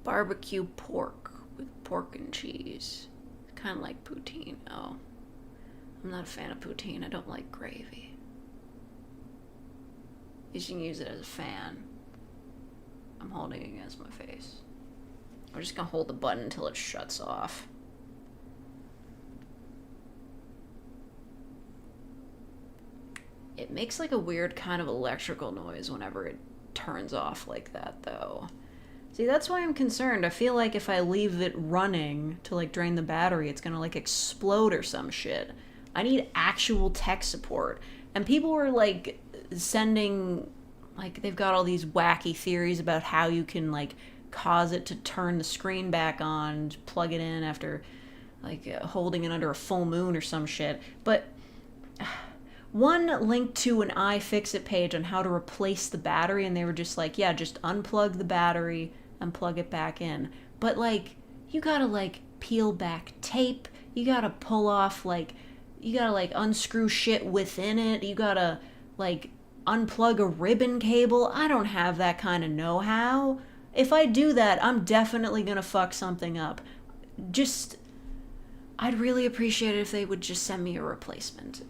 Barbecue pork with pork and cheese. Kind of like poutine. Oh, I'm not a fan of poutine. I don't like gravy. You can use it as a fan. I'm holding it against my face. I'm just gonna hold the button until it shuts off. It makes like a weird kind of electrical noise whenever it turns off like that, though. See, that's why I'm concerned. I feel like if I leave it running to like drain the battery, it's gonna like explode or some shit. I need actual tech support. And people were like sending, like, they've got all these wacky theories about how you can like cause it to turn the screen back on, plug it in after like holding it under a full moon or some shit. But one linked to an iFixit page on how to replace the battery, and they were just like, yeah, just unplug the battery and plug it back in. But like, you gotta like peel back tape, you gotta pull off like, you gotta like unscrew shit within it, you gotta like unplug a ribbon cable. I don't have that kind of know-how. If I do that, I'm definitely gonna fuck something up. Just, I'd really appreciate it if they would just send me a replacement.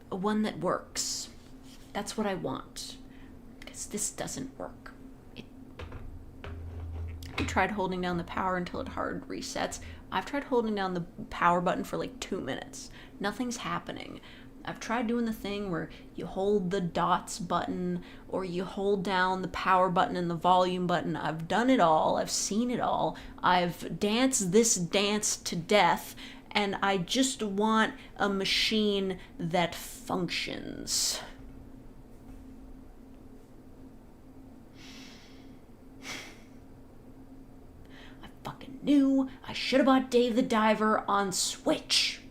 One that works. That's what I want. Because this doesn't work. I tried holding down the power until it hard resets. I've tried holding down the power button for like 2 minutes. Nothing's happening. I've tried doing the thing where you hold the dots button or you hold down the power button and the volume button. I've done it all. I've seen it all. I've danced this dance to death, and I just want a machine that functions. I fucking knew I should have bought Dave the Diver on Switch.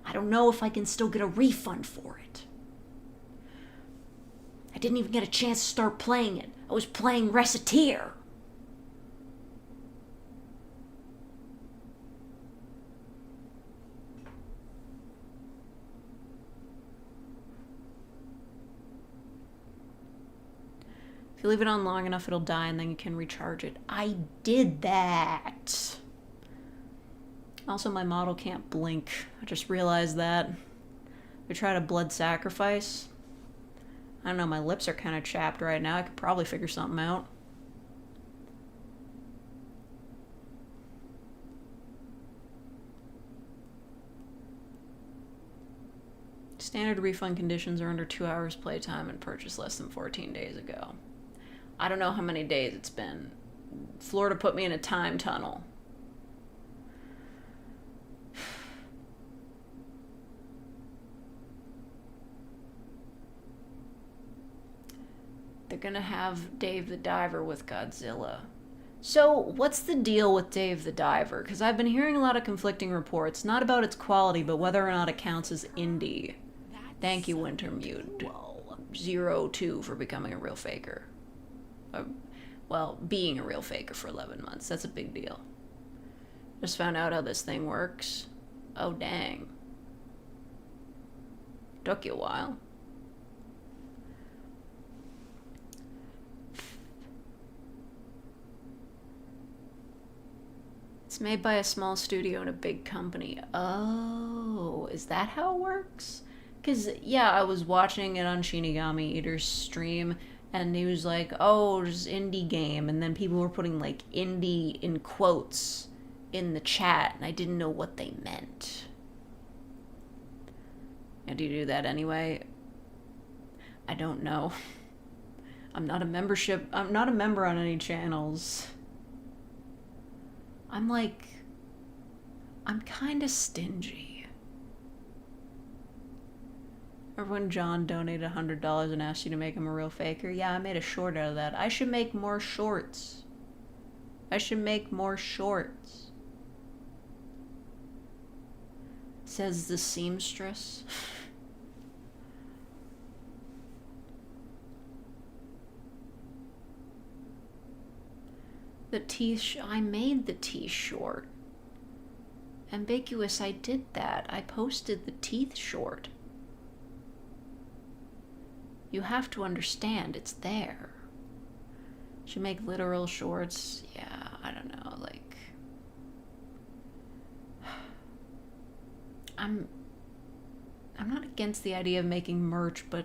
I don't know if I can still get a refund for it. I didn't even get a chance to start playing it. I was playing Reciteer. If you leave it on long enough, it'll die and then you can recharge it. I did that. Also, my model can't blink. I just realized that. We tried a blood sacrifice. I don't know, my lips are kind of chapped right now. I could probably figure something out. Standard refund conditions are under 2 hours playtime and purchased less than 14 days ago. I don't know how many days it's been. Florida put me in a time tunnel. They're gonna have Dave the Diver with Godzilla. So, what's the deal with Dave the Diver? Because I've been hearing a lot of conflicting reports, not about its quality, but whether or not it counts as indie. Thank you, Wintermute. 02 for becoming a real faker. Well, being a real faker for 11 months. That's a big deal. Just found out how this thing works. Oh, dang. Took you a while. It's made by a small studio and a big company. Oh, is that how it works? Because, yeah, I was watching it on Shinigami Eater's stream, and he was like, oh, just indie game, and then people were putting, like, indie in quotes in the chat and I didn't know what they meant. And do you do that anyway? I don't know. I'm not a member on any channels. I'm kind of stingy. Or when John donated $100 and asked you to make him a real faker, yeah, I made a short out of that. I should make more shorts. Says the seamstress. The teeth, I made the teeth short. Ambiguous, I did that. I posted the teeth short. You have to understand, it's there. Should make literal shorts? Yeah, I don't know, like... I'm not against the idea of making merch, but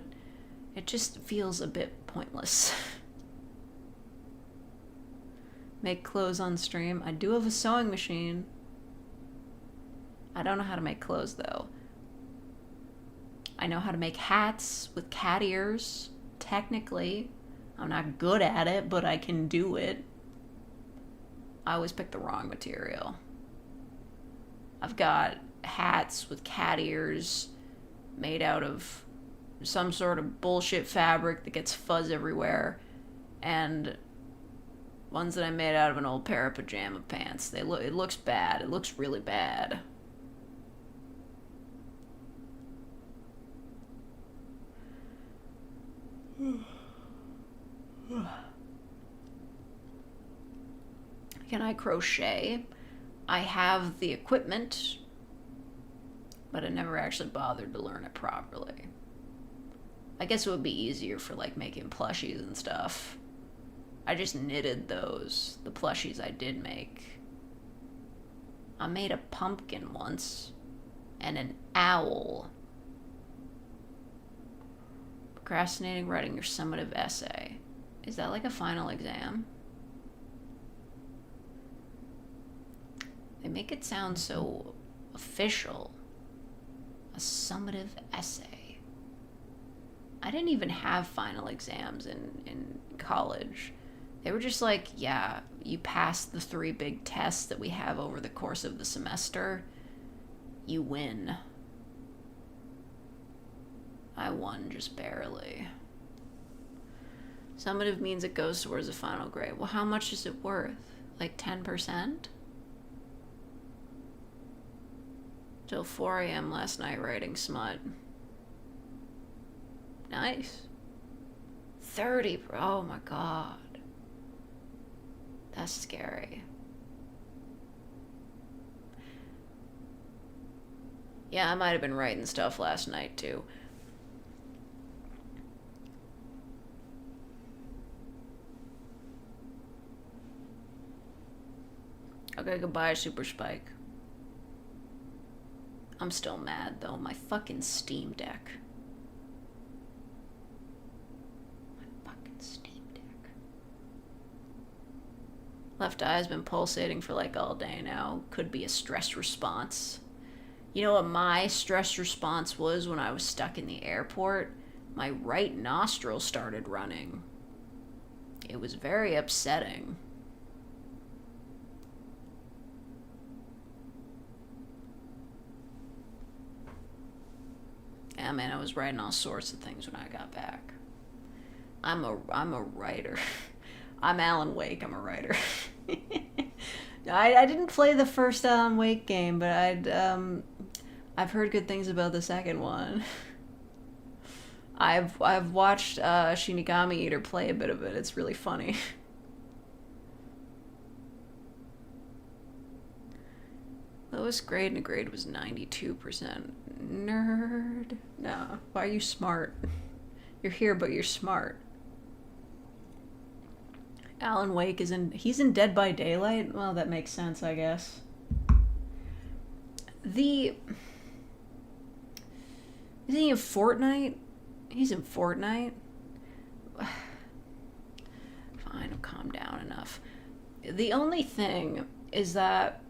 it just feels a bit pointless. Make clothes on stream. I do have a sewing machine. I don't know how to make clothes, though. I know how to make hats with cat ears, technically. I'm not good at it, but I can do it. I always pick the wrong material. I've got hats with cat ears made out of some sort of bullshit fabric that gets fuzz everywhere, and ones that I made out of an old pair of pajama pants. It looks bad. It looks really bad. Can I crochet? I have the equipment, but I never actually bothered to learn it properly. I guess it would be easier for like making plushies and stuff. I just knitted those, the plushies I did make. I made a pumpkin once, and an owl. Procrastinating writing your summative essay. Is that like a final exam? They make it sound so official. A summative essay. I didn't even have final exams in college. They were just like, yeah, you passed the 3 big tests that we have over the course of the semester. You win. I won just barely. Summative means it goes towards the final grade. Well, how much is it worth? Like 10%? Till 4 a.m. last night writing smut. Nice. 30, bro. Oh my god. That's scary. Yeah, I might have been writing stuff last night too. Okay, goodbye, Super Spike. I'm still mad though. My fucking Steam Deck. Left eye's been pulsating for like all day now. Could be a stress response. You know what my stress response was when I was stuck in the airport? My right nostril started running. It was very upsetting. Yeah, man, I was writing all sorts of things when I got back. I'm a writer. I'm Alan Wake, I'm a writer. I didn't play the first Alan Wake game, but I've heard good things about the second one. I've watched Shinigami Eater play a bit of it. It's really funny. Lowest grade in a grade was 92%. Nerd. No. Why are you smart? You're here, but you're smart. Alan Wake he's in Dead by Daylight? Well, that makes sense, I guess. Is he in Fortnite? He's in Fortnite? Fine, I'll calm down enough. The only thing is that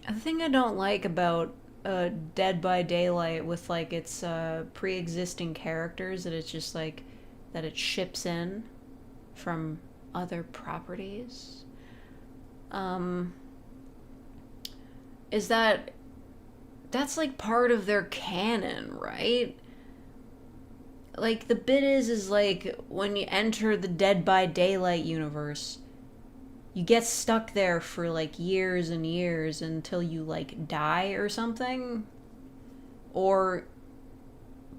The thing I don't like about Dead by Daylight with like its pre-existing characters that it's just like that it ships in from other properties is that that's like part of their canon, right? Like the bit is like when you enter the Dead by Daylight universe, you get stuck there for like years and years until you like die or something, or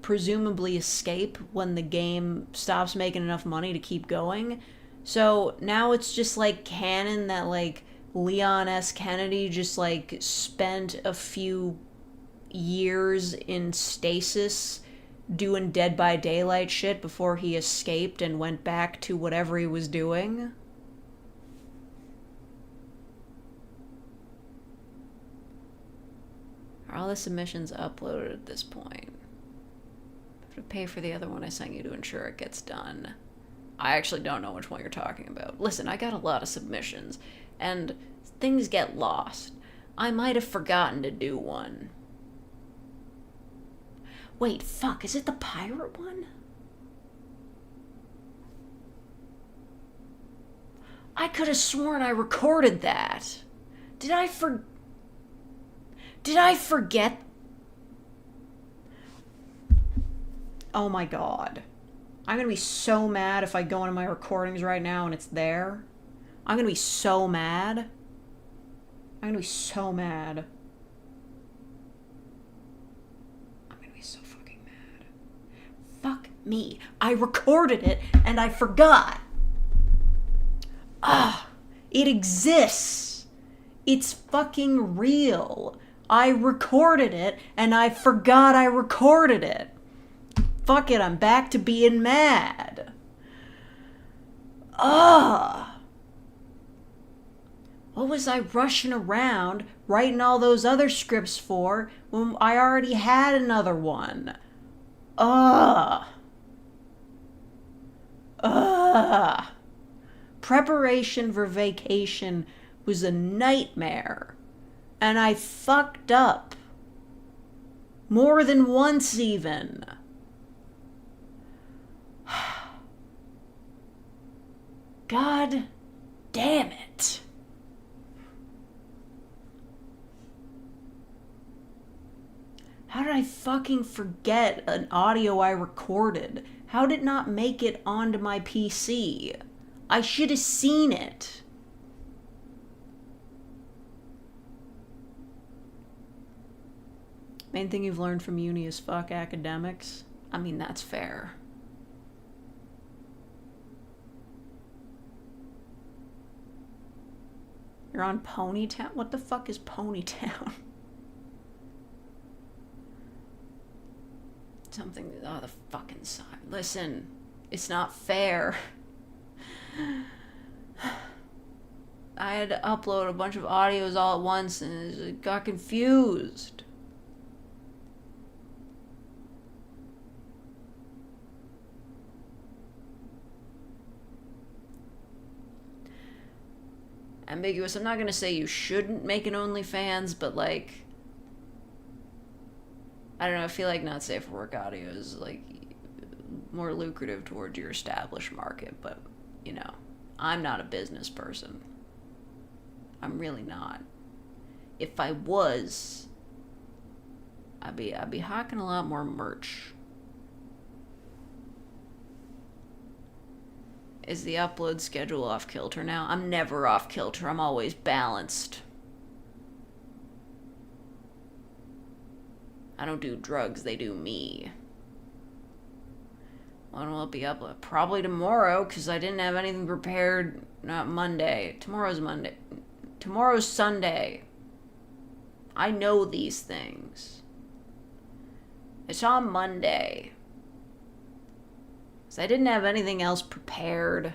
presumably escape when the game stops making enough money to keep going. So now it's just like canon that like Leon S. Kennedy just like spent a few years in stasis doing Dead by Daylight shit before he escaped and went back to whatever he was doing. Are all the submissions uploaded at this point? I have to pay for the other one I sent you to ensure it gets done. I actually don't know which one you're talking about. Listen, I got a lot of submissions, and things get lost. I might have forgotten to do one. Wait, fuck, is it the pirate one? I could have sworn I recorded that. Did I forget? Oh my god. I'm gonna be so mad if I go into my recordings right now and it's there. I'm gonna be so mad. I'm gonna be so mad. I'm gonna be so fucking mad. Fuck me. I recorded it and I forgot. Ah, it exists. It's fucking real. I recorded it and I forgot I recorded it. Fuck it, I'm back to being mad. Ugh. What was I rushing around writing all those other scripts for when I already had another one? Ugh. Ugh. Preparation for vacation was a nightmare. And I fucked up. More than once, even. God damn it. How did I fucking forget an audio I recorded? How did it not make it onto my PC? I should have seen it. Main thing you've learned from uni is fuck academics. I mean, that's fair. You're on Ponytown? What the fuck is Ponytown? Something, oh, the fucking sign. Listen, it's not fair. I had to upload a bunch of audios all at once and it got confused. Ambiguous. I'm not gonna say you shouldn't make an OnlyFans, but like, I don't know, I feel like not safe for work audio is like more lucrative towards your established market, but you know, I'm not a business person. I'm really not. If I was, I'd be hawking a lot more merch. Is the upload schedule off kilter now? I'm never off kilter. I'm always balanced. I don't do drugs, they do me. When will it be uploaded? Probably tomorrow, because I didn't have anything prepared. Not Monday. Tomorrow's Monday. Tomorrow's Sunday. I know these things. It's on Monday. I didn't have anything else prepared.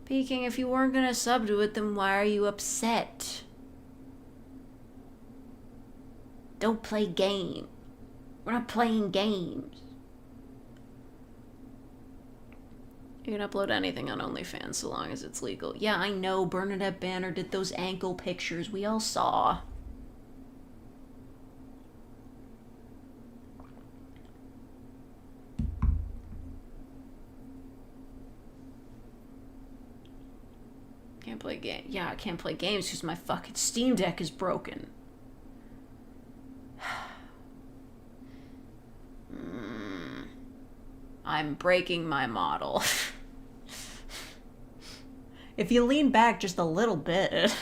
Peking, if you weren't gonna sub to it, then why are you upset? Don't play game. We're not playing games. You can upload anything on OnlyFans so long as it's legal. Yeah, I know. Bernadette Banner did those ankle pictures we all saw. Can't play game. Yeah, I can't play games because my fucking Steam Deck is broken. I'm breaking my model. If you lean back just a little bit.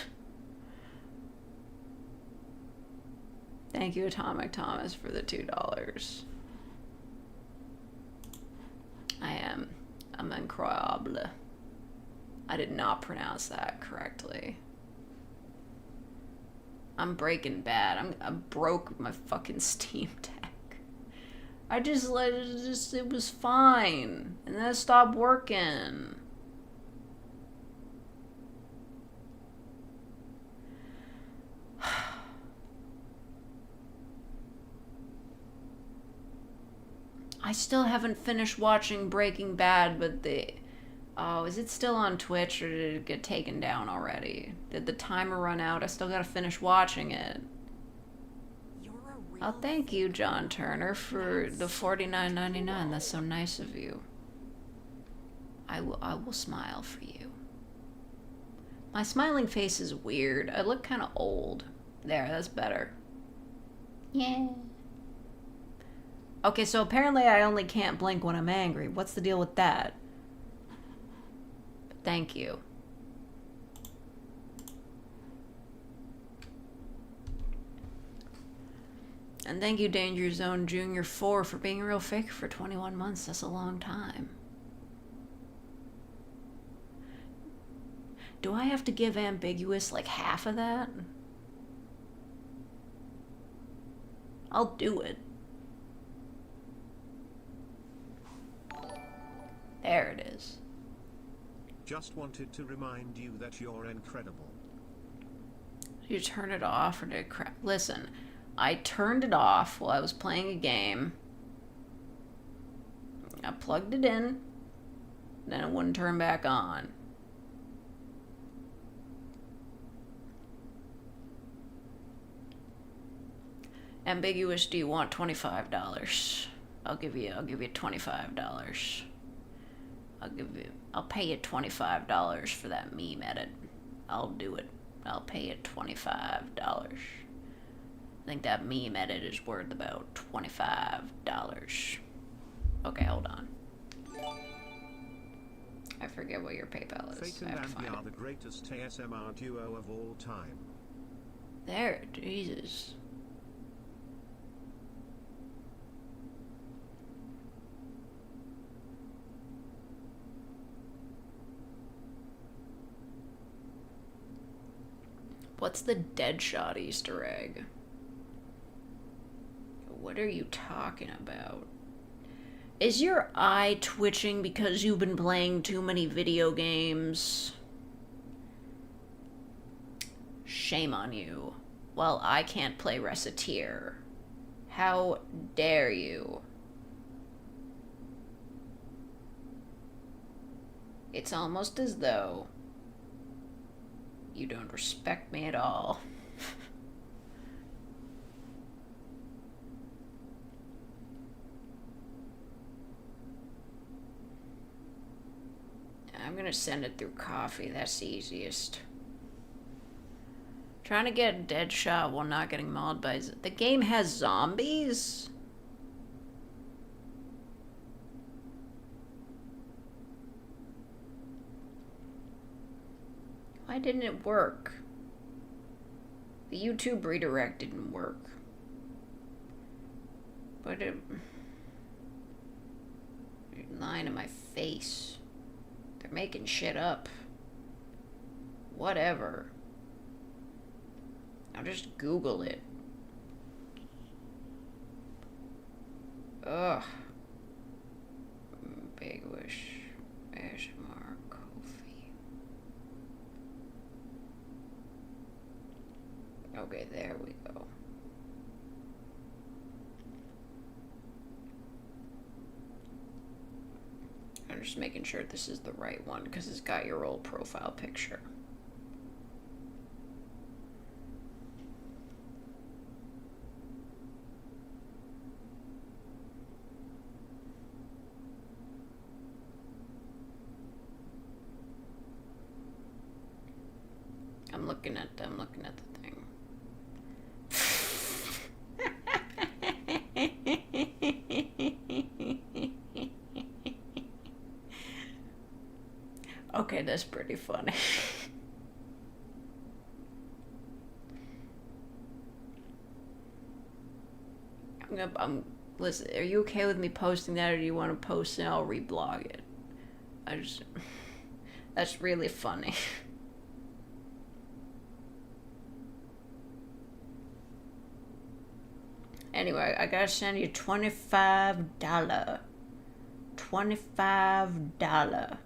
Thank you, Atomic Thomas, for the $2. I'm incroyable. I did not pronounce that correctly. I'm Breaking Bad. I broke my fucking Steam Deck. I just let it it was fine. And then it stopped working. I still haven't finished watching Breaking Bad, but oh, is it still on Twitch or did it get taken down already? Did the timer run out? I still gotta finish watching it. Oh, thank you, John Turner, for the $49.99. That's so nice of you. I will smile for you. My smiling face is weird. I look kind of old. There, that's better. Yeah. Okay, so apparently I only can't blink when I'm angry. What's the deal with that? Thank you. And thank you, Danger Zone Junior 4, for being a real faker for 21 months. That's a long time. Do I have to give Ambiguous like half of that? I'll do it. There it is. Just wanted to remind you that you're incredible. Did you turn it off or did it crack? Listen, I turned it off while I was playing a game. I plugged it in, then it wouldn't turn back on. Ambiguous, do you want $25? I'll give you $25. I'll pay you $25 for that meme edit. I'll do it. I'll pay you $25. I think that meme edit is worth about $25. Okay, hold on. I forget what your PayPal is. Fake and Andy are the greatest ASMR duo of all time. There, Jesus. What's the Deadshot Easter egg? What are you talking about? Is your eye twitching because you've been playing too many video games? Shame on you. Well, I can't play Reciteer. How dare you? It's almost as though you don't respect me at all. I'm gonna send it through coffee. That's the easiest. Trying to get Deadshot while not getting mauled by... The game has zombies? Why didn't it work? The YouTube redirect didn't work. But it... You're lying in my face. They're making shit up. Whatever. I'll just Google it. Ugh. Big Wish. ASMR Kofi. Okay, there we go. I'm just making sure this is the right one because it's got your old profile picture. I'm looking at the thing. Okay, that's pretty funny. Listen, are you okay with me posting that, or do you want to post it and I'll reblog it? That's really funny. Anyway, I gotta send you $25. $25.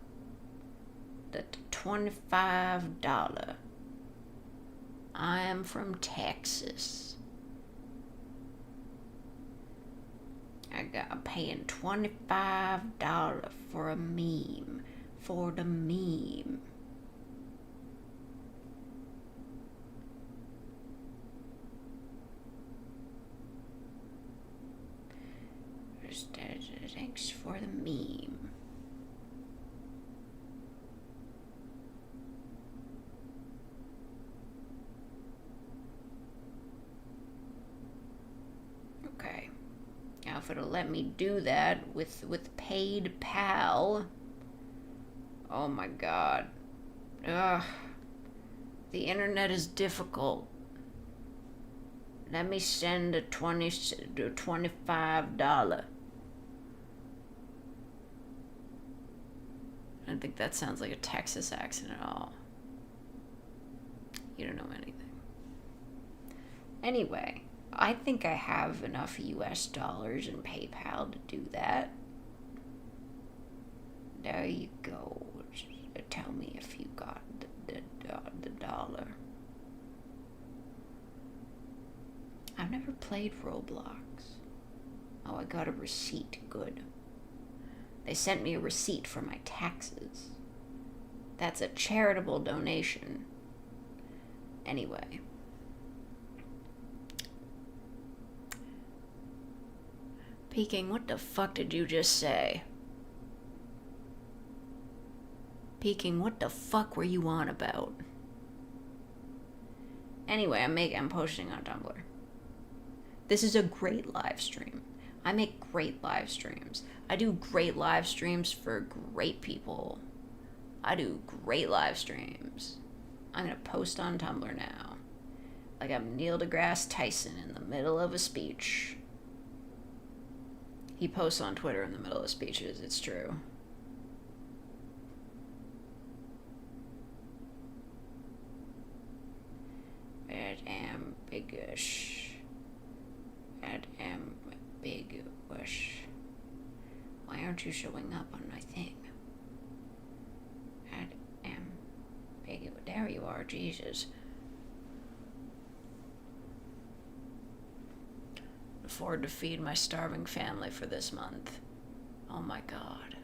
That's $25. I am from Texas. I'm paying $25 for a meme. For the meme. Thanks for the meme. Okay. Now if it'll let me do that with paid pal. Oh my god. Ugh. The internet is difficult. Let me send a $25. I don't think that sounds like a Texas accent at all. You don't know anything. Anyway, I think I have enough US dollars in PayPal to do that. There you go. Tell me if you got the dollar. I've never played Roblox. Oh, I got a receipt. Good. They sent me a receipt for my taxes. That's a charitable donation. Anyway. Peking, what the fuck did you just say? Peking, what the fuck were you on about? Anyway, I'm posting on Tumblr. This is a great live stream. I make great live streams. I do great live streams for great people. I do great live streams. I'm gonna post on Tumblr now. Like I'm Neil deGrasse Tyson in the middle of a speech. He posts on Twitter in the middle of speeches, it's true. Red ambiguous. Red ambiguous. Why aren't you showing up on my thing? Red ambiguous. There you are, Jesus. Afford to feed my starving family for this month. Oh my god.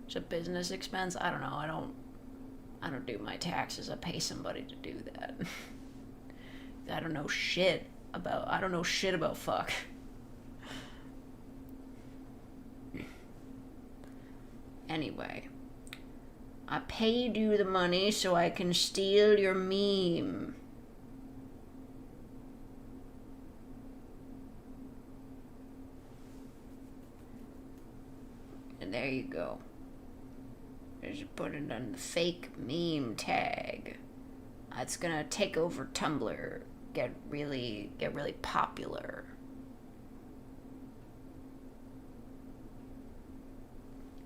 It's a business expense? I don't know. I don't do my taxes. I pay somebody to do that. I don't know shit about fuck. Anyway, I paid you the money so I can steal your meme. And there you go. Just put it on the fake meme tag. It's gonna take over Tumblr. Get really popular.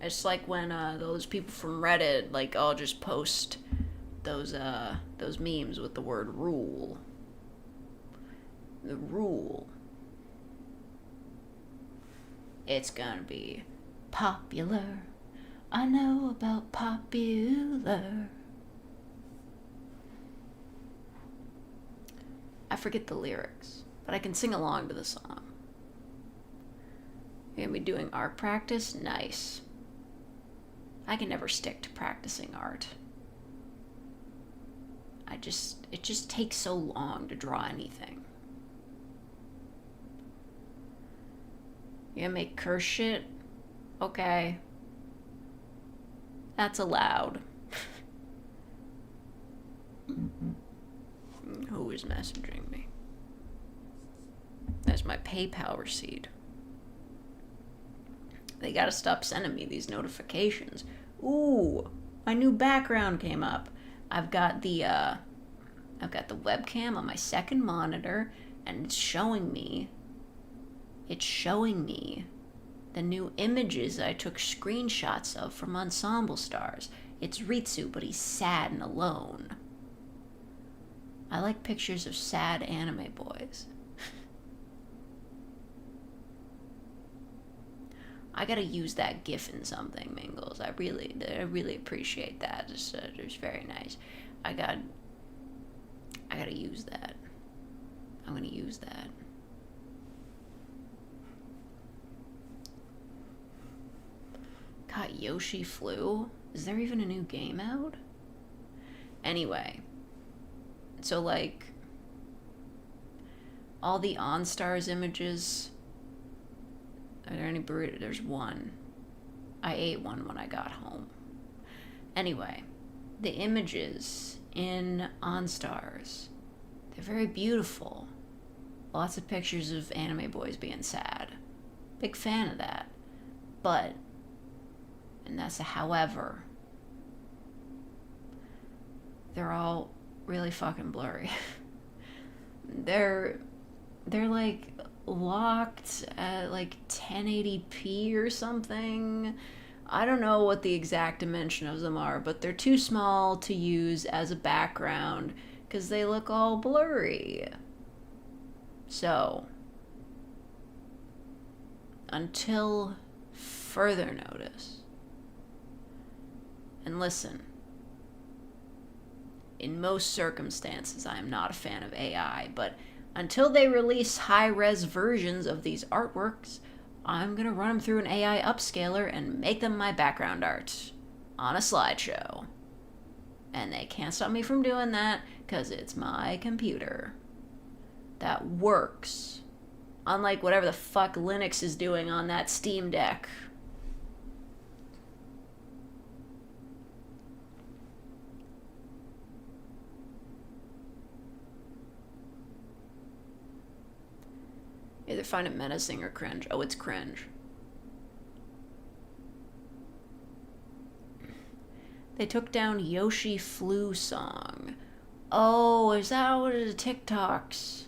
It's like when those people from Reddit all just post those memes with the word rule. The rule. It's gonna be popular. I know about popular. I forget the lyrics, but I can sing along to the song. You're gonna be doing art practice? Nice. I can never stick to practicing art. It just takes so long to draw anything. You gonna make curse shit? Okay. That's allowed. Who is messaging me? That's my PayPal receipt. They gotta stop sending me these notifications. Ooh, my new background came up. I've got the webcam on my second monitor, and it's showing me the new images I took screenshots of from Ensemble Stars. It's Ritsu, but he's sad and alone. I like pictures of sad anime boys. I gotta use that GIF in something, Mingles. I really appreciate that. It's very nice. I gotta use that. I'm gonna use that. God, Yoshi flew? Is there even a new game out? Anyway. So, like, all the OnStars images... Are there any burritos? There's one. I ate one when I got home. Anyway, the images in OnStars, they're very beautiful. Lots of pictures of anime boys being sad. Big fan of that. But, and that's a however, they're all really fucking blurry. They're like locked at like 1080p or something. I don't know what the exact dimension of them are, but they're too small to use as a background because they look all blurry. So, until further notice, and listen, in most circumstances I am not a fan of AI, but until they release high-res versions of these artworks, I'm gonna run them through an AI upscaler and make them my background art on a slideshow. And they can't stop me from doing that because it's my computer that works. Unlike whatever the fuck Linux is doing on that Steam Deck. Either find it menacing or cringe. Oh, it's cringe. They took down Yoshi Flu song. Oh, is that what it is? TikToks.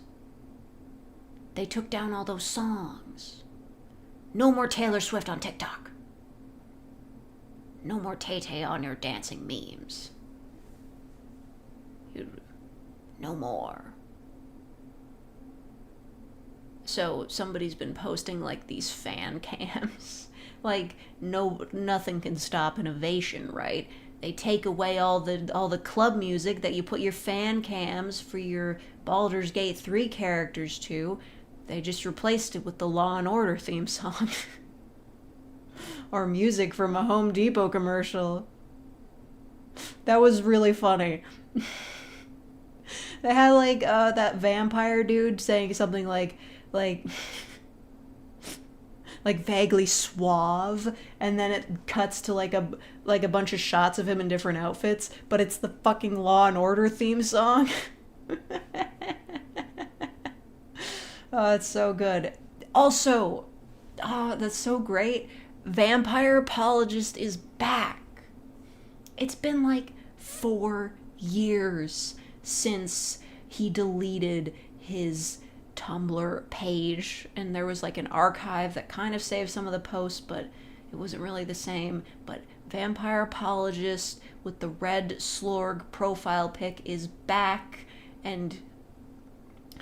They took down all those songs. No more Taylor Swift on TikTok. No more Tay-Tay on your dancing memes. No more. So somebody's been posting like these fan cams. Like nothing can stop innovation, right? They take away all the club music that you put your fan cams for your Baldur's Gate 3 characters to. They just replaced it with the Law and Order theme song. Or music from a Home Depot commercial. That was really funny. They had like that vampire dude saying something like vaguely suave, and then it cuts to like a bunch of shots of him in different outfits, but it's the fucking Law and Order theme song. Oh, it's so good. Also, oh, that's so great. Vampire Apologist is back. It's been like 4 years since he deleted his Tumblr page, and there was like an archive that kind of saved some of the posts, but it wasn't really the same. But Vampire Apologist with the red slorg profile pic is back, and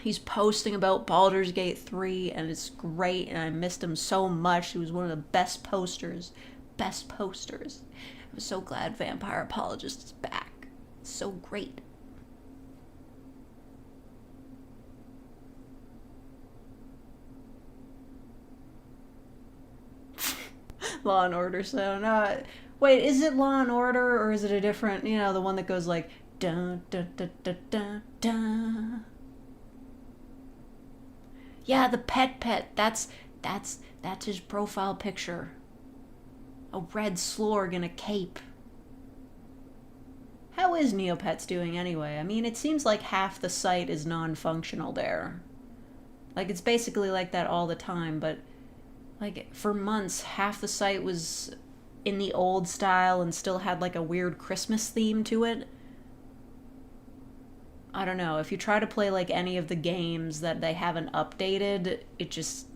he's posting about Baldur's Gate 3, and it's great, and I missed him so much. He was one of the best posters. I was so glad Vampire Apologist is back. It's so great. Law and Order sound. Wait, is it Law and Order or is it a different, the one that goes like dun dun dun dun dun dun. Yeah, the pet. That's his profile picture. A red slorg in a cape. How is Neopets doing anyway? I mean, it seems like half the site is non-functional there. Like, it's basically like that all the time, but, like, for months, half the site was in the old style and still had, like, a weird Christmas theme to it. I don't know. If you try to play, like, any of the games that they haven't updated, it just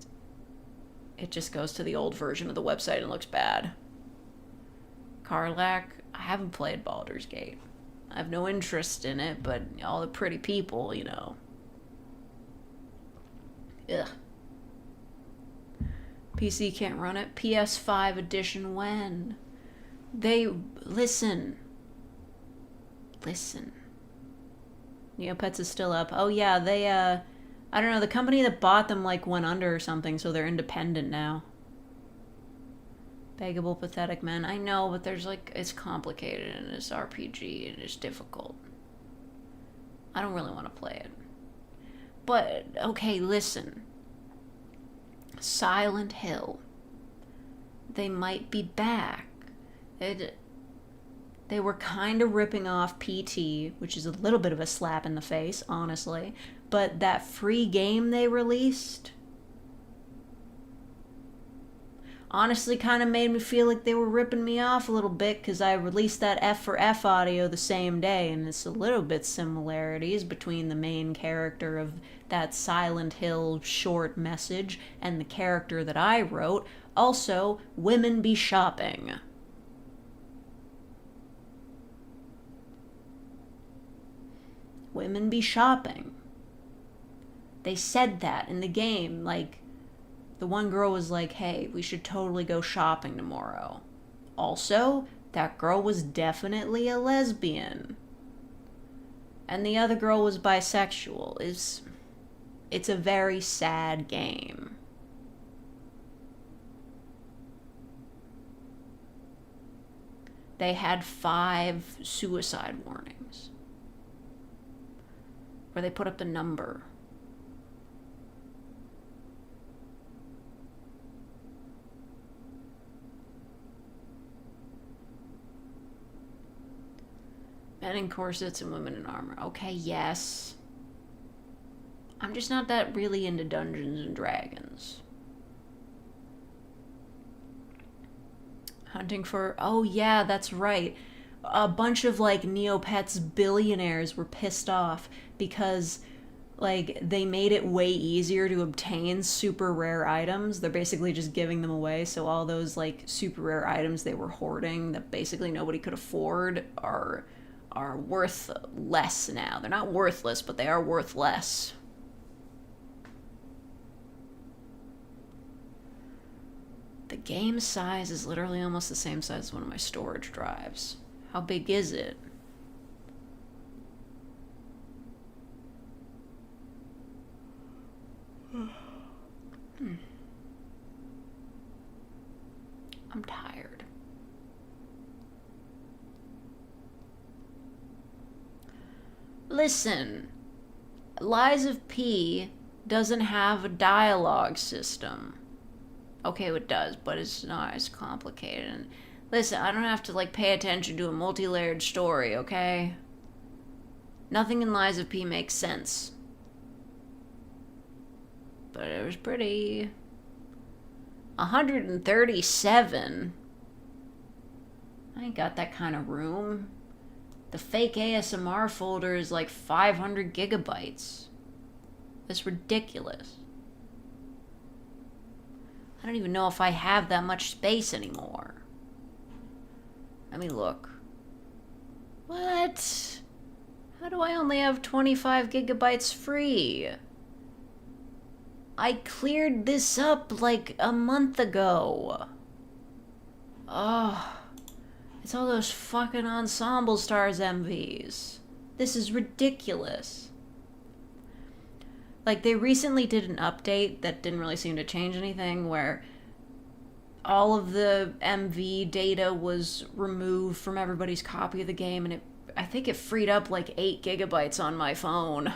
goes to the old version of the website and looks bad. Karlak, I haven't played Baldur's Gate. I have no interest in it, but all the pretty people, Ugh. PC can't run it. PS5 edition when? Listen. Neopets is still up. Oh yeah, I don't know, the company that bought them, like, went under or something, so they're independent now. Beggable, pathetic men. I know, but there's, like, it's complicated and it's RPG and it's difficult. I don't really want to play it. But, okay, listen. Silent Hill. They might be back. They were kind of ripping off PT, which is a little bit of a slap in the face, honestly. But that free game they released honestly kind of made me feel like they were ripping me off a little bit, because I released that F for F audio the same day, and it's a little bit similarities between the main character of that Silent Hill short message and the character that I wrote. Also, women be shopping. Women be shopping. They said that in the game, like, the one girl was like, hey, we should totally go shopping tomorrow. Also, that girl was definitely a lesbian. And the other girl was bisexual. It's a very sad game. They had 5 suicide warnings, where they put up the number. Men in corsets and women in armor. Okay, yes. I'm just not that really into Dungeons and Dragons. Hunting for... Oh, yeah, that's right. A bunch of, like, Neopets billionaires were pissed off because, like, they made it way easier to obtain super rare items. They're basically just giving them away, so all those, like, super rare items they were hoarding that basically nobody could afford are worth less now. They're not worthless, but they are worth less. The game size is literally almost the same size as one of my storage drives. How big is it? I'm tired. Listen, Lies of P doesn't have a dialogue system. Okay, it does, but it's not as complicated. And listen, I don't have to, like, pay attention to a multi-layered story, okay? Nothing in Lies of P makes sense. But it was pretty... 137? I ain't got that kind of room. The fake ASMR folder is like 500 gigabytes. That's ridiculous. I don't even know if I have that much space anymore. Let me look. What? How do I only have 25 gigabytes free? I cleared this up like a month ago. Oh, it's all those fucking Ensemble Stars MVs. This is ridiculous. Like, they recently did an update that didn't really seem to change anything, where all of the MV data was removed from everybody's copy of the game, and I think it freed up like 8 gigabytes on my phone.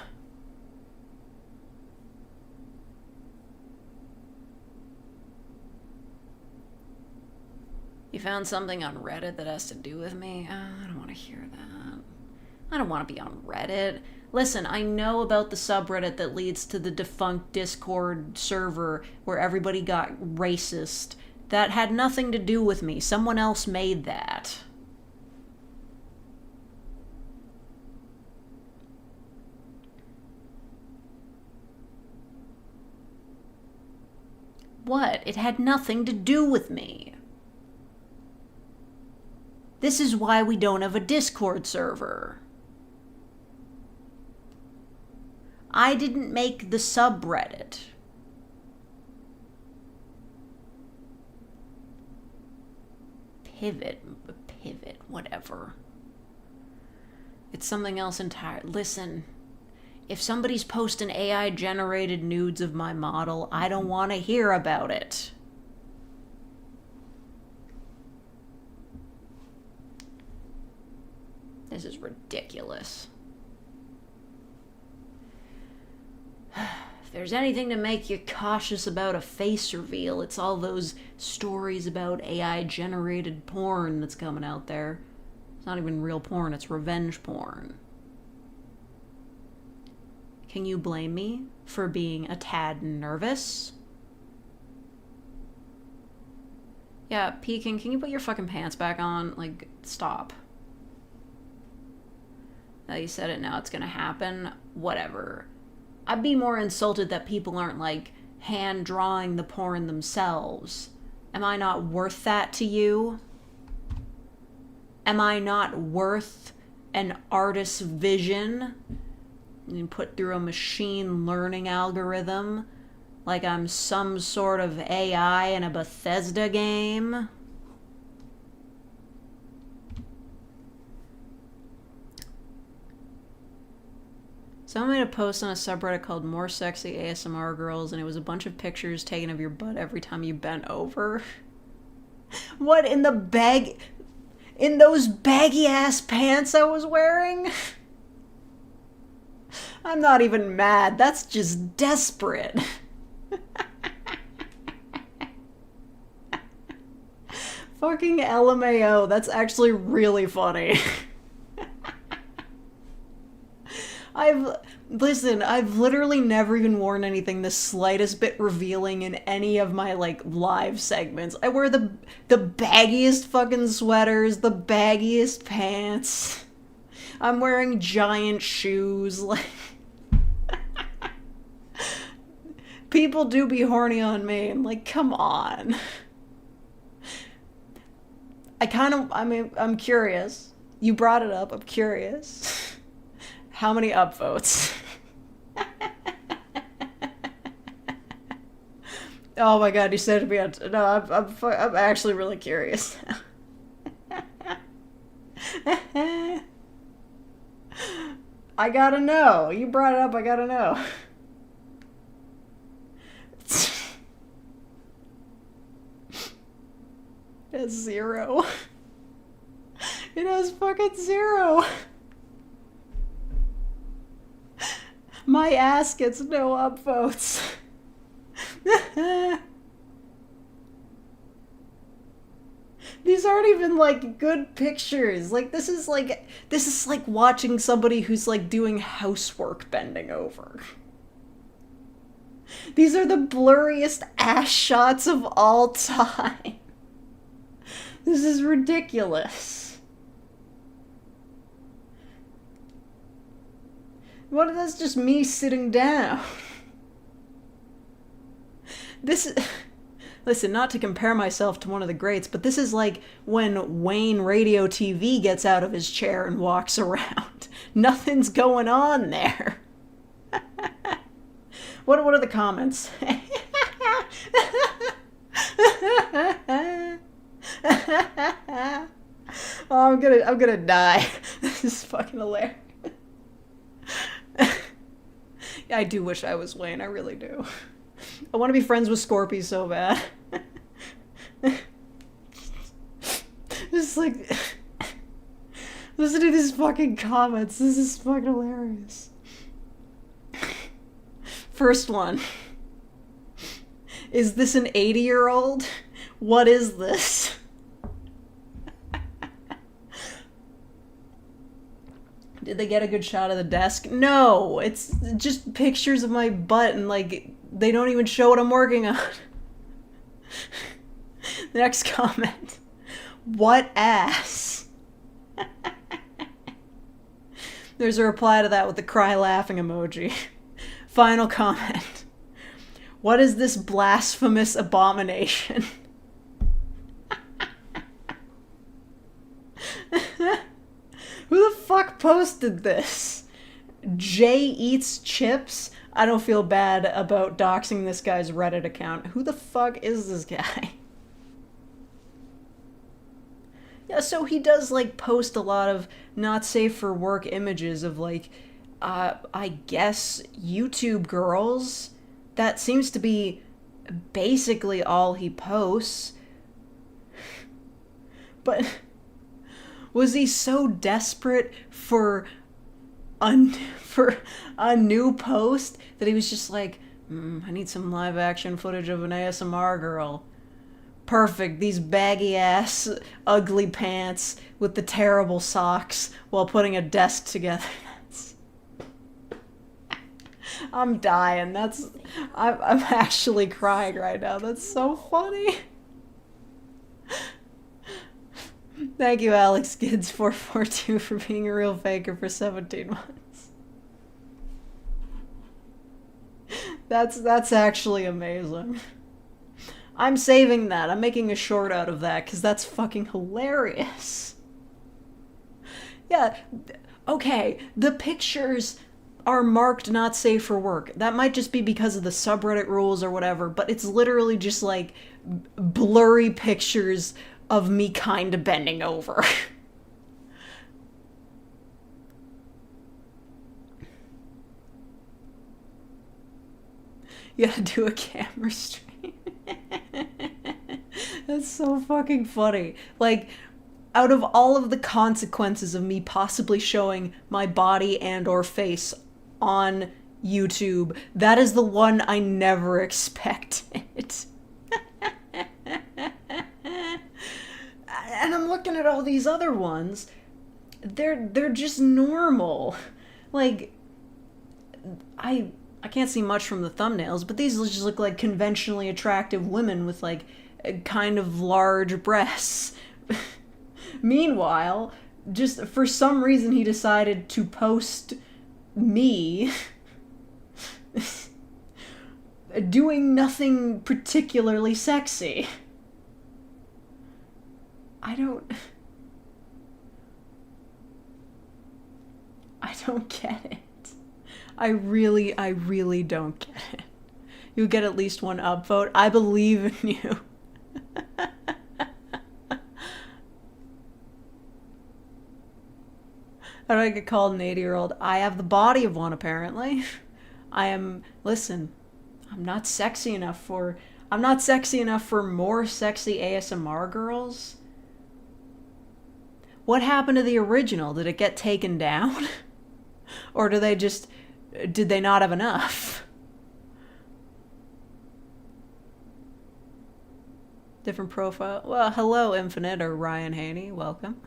You found something on Reddit that has to do with me? I don't want to hear that. I don't want to be on Reddit. Listen, I know about the subreddit that leads to the defunct Discord server where everybody got racist. That had nothing to do with me. Someone else made that. What? It had nothing to do with me. This is why we don't have a Discord server. I didn't make the subreddit. Pivot, whatever. It's something else entirely. Listen, if somebody's posting AI-generated nudes of my model, I don't want to hear about it. This is ridiculous. If there's anything to make you cautious about a face reveal, it's all those stories about AI-generated porn that's coming out there. It's not even real porn, it's revenge porn. Can you blame me for being a tad nervous? Yeah, Pekin, can you put your fucking pants back on? Like, stop. Now you said it, now it's gonna happen. Whatever. I'd be more insulted that people aren't, like, hand drawing the porn themselves. Am I not worth that to you? Am I not worth an artist's vision? And put through a machine learning algorithm like I'm some sort of AI in a Bethesda game? Someone made a post on a subreddit called More Sexy ASMR Girls, and it was a bunch of pictures taken of your butt every time you bent over. What, in the bag... in those baggy-ass pants I was wearing? I'm not even mad, that's just desperate. Fucking LMAO, that's actually really funny. I've literally never even worn anything the slightest bit revealing in any of my, like, live segments. I wear the baggiest fucking sweaters, the baggiest pants. I'm wearing giant shoes, like... People do be horny on me. I'm like, come on. I'm curious. You brought it up, I'm curious. How many upvotes? Oh my god, you said to be on... No, I'm actually really curious. I gotta know. You brought it up, I gotta know. It has 0. It has fucking 0. My ass gets no upvotes. These aren't even, like, good pictures. Like, this is like watching somebody who's, like, doing housework bending over. These are the blurriest ass shots of all time. This is ridiculous. What if that's just me sitting down? This is... Listen, not to compare myself to one of the greats, but this is like when Wayne Radio TV gets out of his chair and walks around. Nothing's going on there. What are the comments? Oh, I'm gonna die. This is fucking hilarious. I do wish I was Wayne, I really do. I want to be friends with Scorpy so bad. just like listen to these fucking comments. This is fucking hilarious. First one. Is this an 80-year-old? What is this? Did they get a good shot of the desk? No, it's just pictures of my butt and like they don't even show what I'm working on. Next comment. What ass? There's a reply to that with the cry laughing emoji. Final comment. What is this blasphemous abomination? Who the fuck posted this? Jay Eats Chips? I don't feel bad about doxing this guy's Reddit account. Who the fuck is this guy? Yeah, so he does, like, post a lot of not safe for work images of, like, I guess YouTube girls. That seems to be basically all he posts. But was he so desperate for a new post that he was just like, I need some live action footage of an ASMR girl. Perfect, these baggy ass, ugly pants with the terrible socks while putting a desk together. I'm dying. I'm actually crying right now. That's so funny. Thank you, Alex Gids 442 for being a real faker for 17 months. That's actually amazing. I'm saving that. I'm making a short out of that because that's fucking hilarious. Yeah, okay, the pictures are marked not safe for work. That might just be because of the subreddit rules or whatever, but it's literally just like blurry pictures of me kind of bending over. You gotta do a camera stream. That's so fucking funny. Like, out of all of the consequences of me possibly showing my body and or face on YouTube, that is the one I never expected. And I'm looking at all these other ones. They're just normal. Like, I can't see much from the thumbnails, but these just look like conventionally attractive women with like kind of large breasts. Meanwhile, just for some reason he decided to post me doing nothing particularly sexy. I don't get it. I really don't get it. You get at least one upvote. I believe in you. How do I get called an 80-year-old? I have the body of one, apparently. Listen, I'm not sexy enough for more sexy ASMR girls. What happened to the original? Did it get taken down? Or did they not have enough? Different profile. Well, hello, Infinite, or Ryan Haney. Welcome.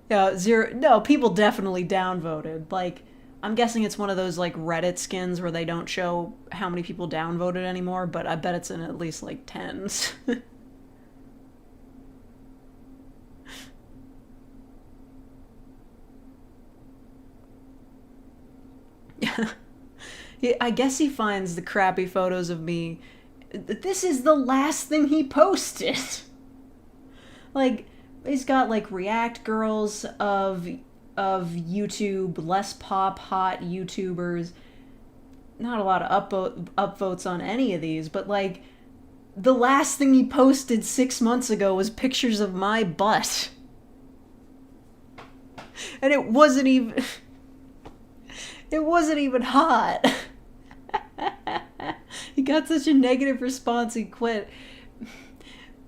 Yeah, no, people definitely downvoted. Like, I'm guessing it's one of those, like, Reddit skins where they don't show how many people downvoted anymore, but I bet it's in at least, like, tens. I guess he finds the crappy photos of me. This is the last thing he posted. Like, he's got like React girls of YouTube, less pop hot YouTubers. Not a lot of upvotes on any of these, but like the last thing he posted 6 months ago was pictures of my butt. And it wasn't even hot. He got such a negative response he quit.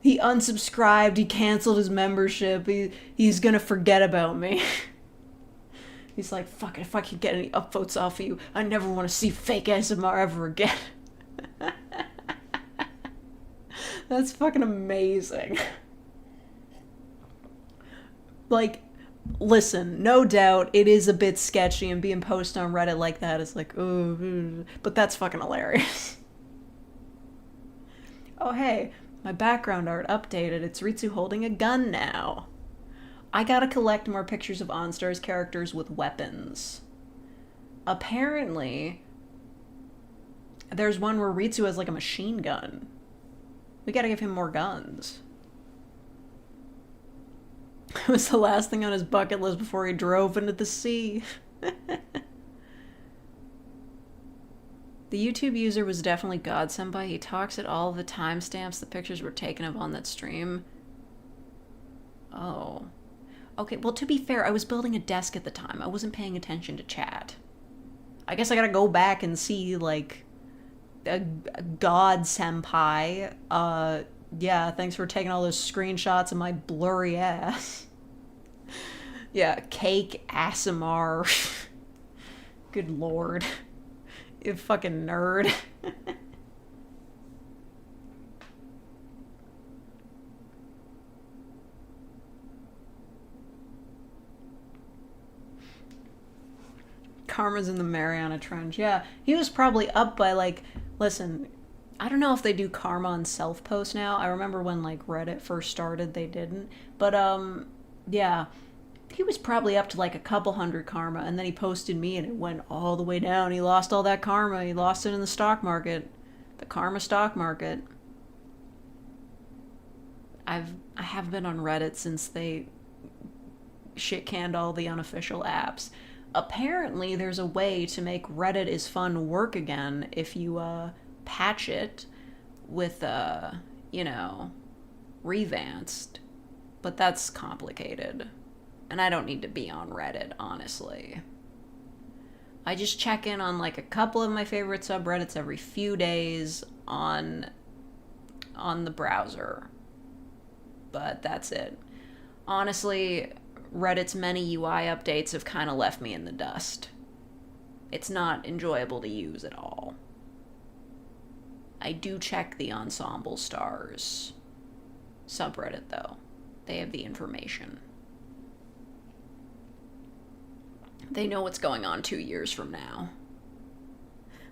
He unsubscribed, he canceled his membership, he's gonna forget about me. He's like, fuck it, if I can get any upvotes off of you, I never want to see fake ASMR ever again. That's fucking amazing. Like, listen, no doubt it is a bit sketchy, and being posted on Reddit like that is like, ooh, but that's fucking hilarious. Oh hey, my background art updated. It's Ritsu holding a gun now. I gotta collect more pictures of OnStar's characters with weapons. Apparently, there's one where Ritsu has like a machine gun. We gotta give him more guns. It was the last thing on his bucket list before he drove into the sea. The YouTube user was definitely God Senpai. He talks at all the timestamps the pictures were taken of on that stream. Oh. Okay, well, to be fair, I was building a desk at the time. I wasn't paying attention to chat. I guess I gotta go back and see, like, a God Senpai. Yeah, thanks for taking all those screenshots of my blurry ass. Yeah, cake ASMR. Good lord. You fucking nerd. Karma's in the Mariana Trench. Yeah, he was probably up by, like, listen, I don't know if they do karma on self-post now. I remember when, like, Reddit first started, they didn't. But, yeah. He was probably up to, like, a couple hundred karma, and then he posted me, and it went all the way down. He lost all that karma. He lost it in the stock market. The karma stock market. I have been on Reddit since they shit-canned all the unofficial apps. Apparently, there's a way to make Reddit is fun work again if you, patch it with, you know, revanced. But that's complicated. And I don't need to be on Reddit, honestly. I just check in on, like, a couple of my favorite subreddits every few days on the browser. But that's it. Honestly, Reddit's many UI updates have kind of left me in the dust. It's not enjoyable to use at all. I do check the Ensemble Stars subreddit, though. They have the information. They know what's going on 2 years from now.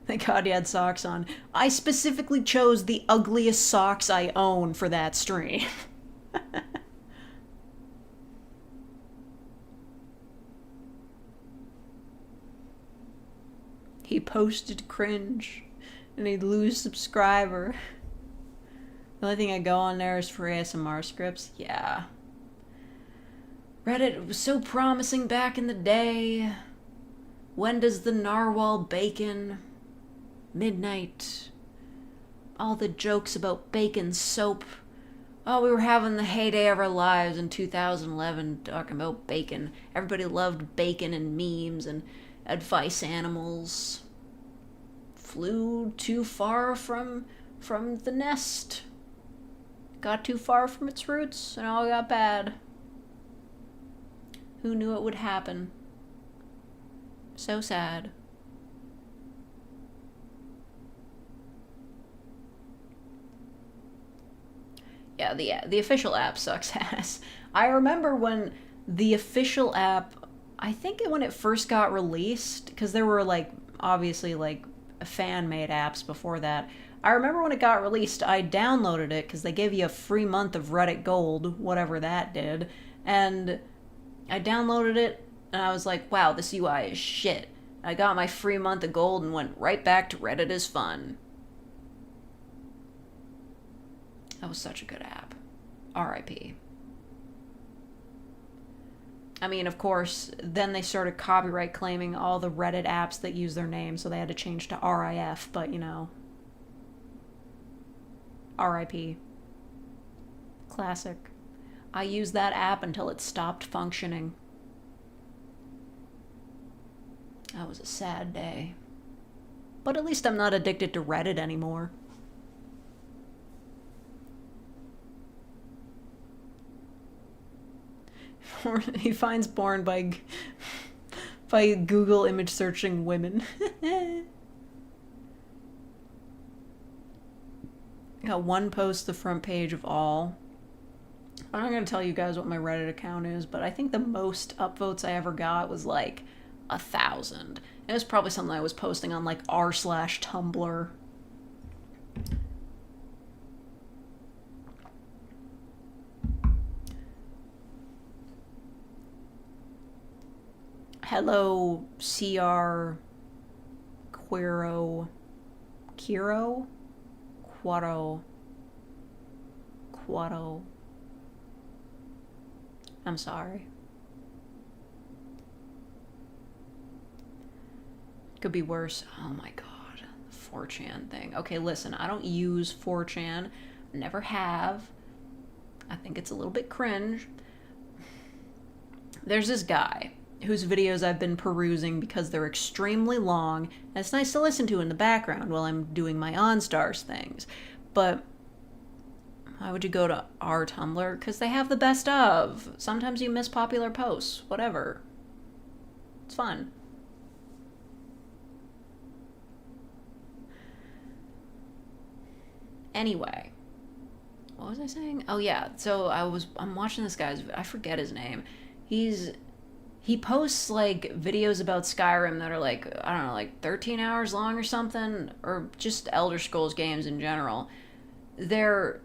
Thank God he had socks on. I specifically chose the ugliest socks I own for that stream. He posted cringe, and he'd lose subscriber. The only thing I go on there is for ASMR scripts. Yeah. Reddit was so promising back in the day. When does the narwhal bacon? Midnight. All the jokes about bacon soap. Oh, we were having the heyday of our lives in 2011 talking about bacon. Everybody loved bacon and memes and advice animals. Flew too far from the nest. Got too far from its roots and all got bad. Who knew it would happen? So sad. Yeah, the official app sucks ass. I remember when the official app, I think when it first got released, because there were, like, obviously, like, fan-made apps before that. I remember when it got released, I downloaded it because they gave you a free month of Reddit Gold, whatever that did, and I downloaded it, and I was like, wow, this UI is shit. I got my free month of gold and went right back to Reddit is fun. That was such a good app. R.I.P. I mean, of course, then they started copyright claiming all the Reddit apps that use their name, so they had to change to RIF, but, you know. R.I.P. Classic. I used that app until it stopped functioning. That was a sad day. But at least I'm not addicted to Reddit anymore. He finds porn by Google image searching women. Got one post the front page of all. I'm not gonna tell you guys what my Reddit account is, but I think the most upvotes I ever got was like 1,000. It was probably something I was posting on like r/Tumblr. Hello, CR Quiro Quiro Quado. I'm sorry. Could be worse. Oh my god. 4chan thing. Okay, listen, I don't use 4chan. Never have. I think it's a little bit cringe. There's this guy whose videos I've been perusing because they're extremely long, and it's nice to listen to in the background while I'm doing my OnStars things. But why would you go to our Tumblr? Because they have the best of. Sometimes you miss popular posts. Whatever. It's fun. Anyway. What was I saying? Oh yeah, so I'm watching this guy's, I forget his name. He posts like videos about Skyrim that are like, I don't know, like 13 hours long or something, or just Elder Scrolls games in general. They're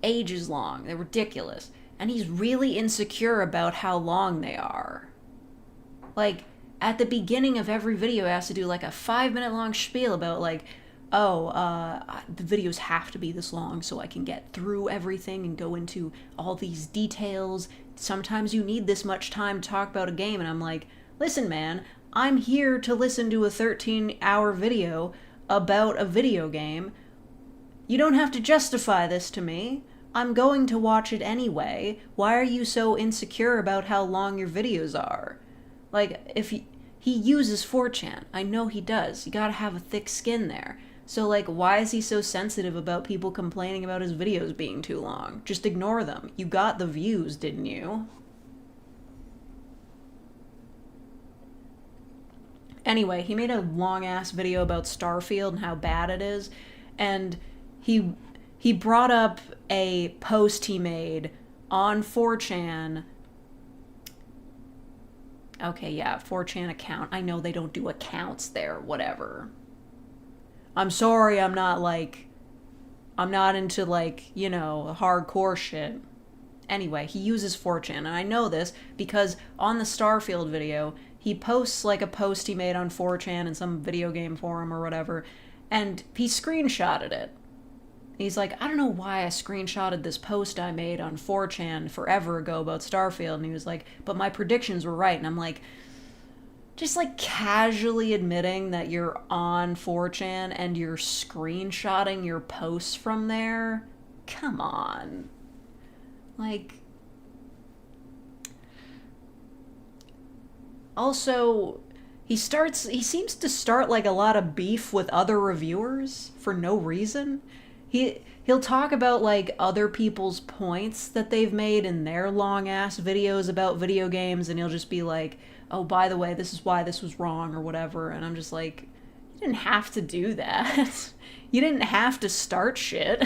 ages long. They're ridiculous. And he's really insecure about how long they are. Like, at the beginning of every video, he has to do like a 5-minute long spiel about like, the videos have to be this long so I can get through everything and go into all these details. Sometimes you need this much time to talk about a game, and I'm like, listen, man, I'm here to listen to a 13-hour video about a video game. You don't have to justify this to me. I'm going to watch it anyway. Why are you so insecure about how long your videos are? Like, if he uses 4chan, I know he does. You gotta have a thick skin there. So, like, why is he so sensitive about people complaining about his videos being too long? Just ignore them. You got the views, didn't you? Anyway, he made a long-ass video about Starfield and how bad it is, and he brought up a post he made on 4chan. Okay, yeah, 4chan account. I know they don't do accounts there, whatever. I'm sorry, I'm not into like, you know, hardcore shit. Anyway, he uses 4chan, and I know this because on the Starfield video, he posts like a post he made on 4chan in some video game forum or whatever, and he screenshotted it. He's like, I don't know why I screenshotted this post I made on 4chan forever ago about Starfield, and he was like, but my predictions were right, and I'm like, just like casually admitting that you're on 4chan and you're screenshotting your posts from there? Come on. Like, also, he seems to start like a lot of beef with other reviewers for no reason. He'll talk about like other people's points that they've made in their long ass videos about video games, and he'll just be like, oh, by the way, this is why this was wrong or whatever. And I'm just like, you didn't have to do that. You didn't have to start shit.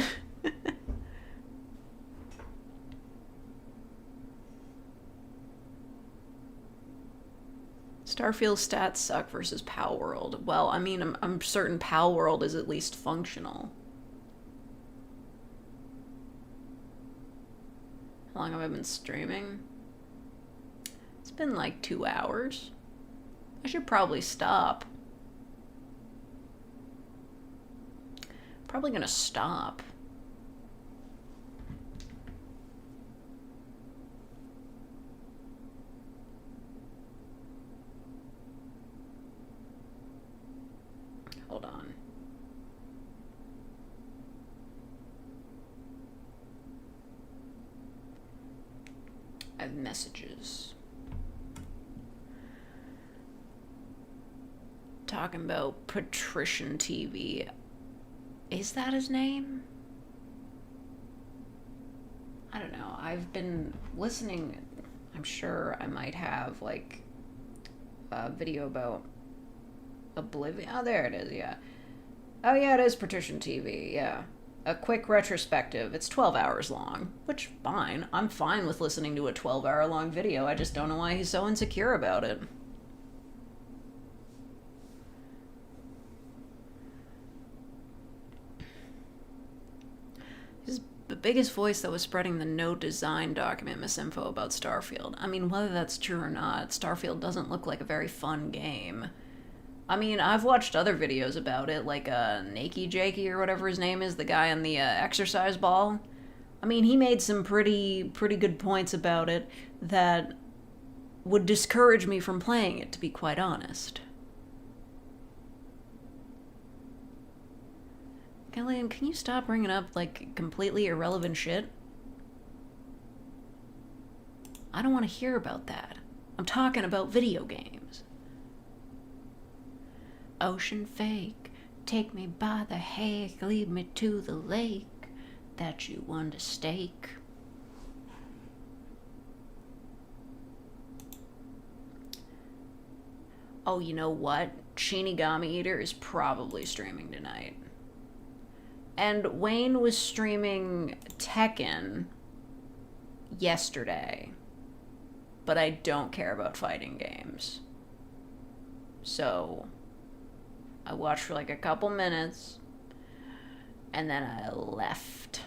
Starfield stats suck versus Pal World. Well, I mean, I'm certain Pal World is at least functional. How long have I been streaming? It's been like 2 hours. I should probably stop. Probably gonna stop. Hold on. I have messages. Talking about Patrician TV. Is that his name? I don't know. I've been listening. I I'm sure I might have, like, a video about Oblivion. Oh, there it is, yeah. Oh, yeah, it is Partition TV, yeah. A quick retrospective. It's 12 hours long, which, fine. I'm fine with listening to a 12-hour long video. I just don't know why he's so insecure about it. He's the biggest voice that was spreading the no design document misinfo about Starfield. I mean, whether that's true or not, Starfield doesn't look like a very fun game. I mean, I've watched other videos about it, like Nakey Jakey or whatever his name is, the guy on the exercise ball. I mean, he made some pretty good points about it that would discourage me from playing it, to be quite honest. Kellyanne, can you stop bringing up, like, completely irrelevant shit? I don't want to hear about that. I'm talking about video games. Ocean fake, take me by the hair, lead me to the lake that you want to stake. Oh, you know what? Shinigami Eater is probably streaming tonight. And Wayne was streaming Tekken yesterday, but I don't care about fighting games. So I watched for like a couple minutes, and then I left.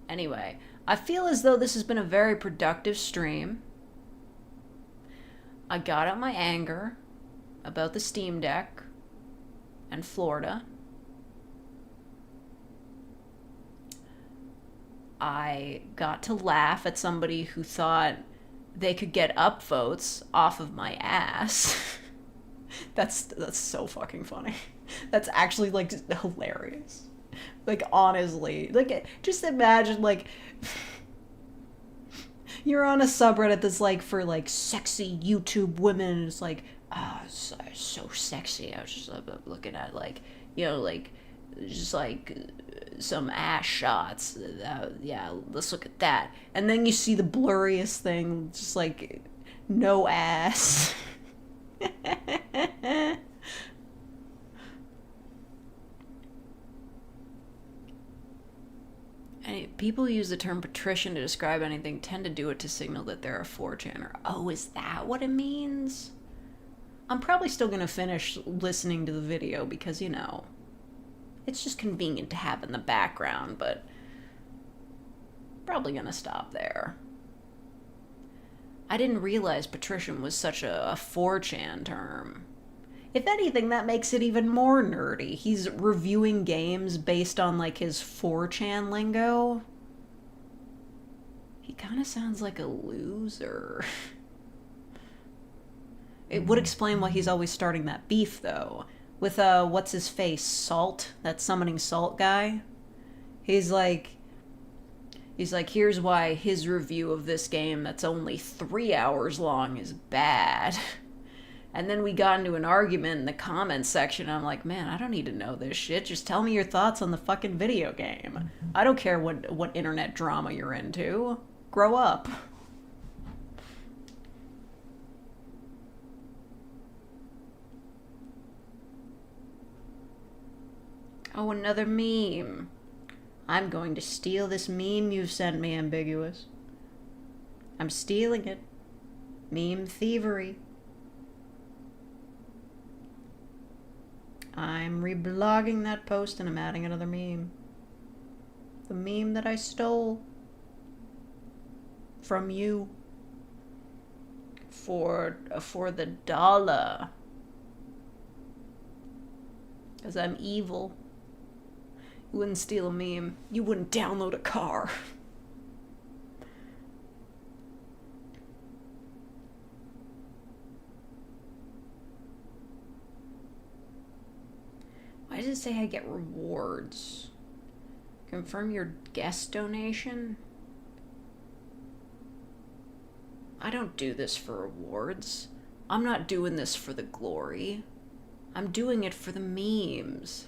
Anyway, I feel as though this has been a very productive stream. I got out my anger about the Steam Deck and Florida. I got to laugh at somebody who thought they could get upvotes off of my ass. That's so fucking funny. That's actually, like, hilarious. Like, honestly. Like, just imagine, like, you're on a subreddit that's, like, for, like, sexy YouTube women, and it's like, oh, it's so sexy. I was just looking at, like, you know, like, just, like, some ass shots. Yeah, let's look at that. And then you see the blurriest thing, just, like, no ass. And people use the term patrician to describe anything, tend to do it to signal that they're a 4chaner. Oh, is that what it means? I'm probably still going to finish listening to the video because, you know, it's just convenient to have in the background, but probably going to stop there. I didn't realize patrician was such a 4chan term. If anything, that makes it even more nerdy. He's reviewing games based on, like, his 4chan lingo. He kind of sounds like a loser. It would explain why he's always starting that beef, though. With, what's-his-face, Salt, that summoning Salt guy. He's like, here's why his review of this game that's only 3 hours long is bad. And then we got into an argument in the comments section, and I'm like, man, I don't need to know this shit. Just tell me your thoughts on the fucking video game. I don't care what internet drama you're into. Grow up. Oh, another meme. I'm going to steal this meme you've sent me, Ambiguous. I'm stealing it. Meme thievery. I'm reblogging that post and I'm adding another meme. The meme that I stole from you for the dollar. 'Cause I'm evil. You wouldn't steal a meme. You wouldn't download a car. Why does it say I get rewards? Confirm your guest donation? I don't do this for rewards. I'm not doing this for the glory. I'm doing it for the memes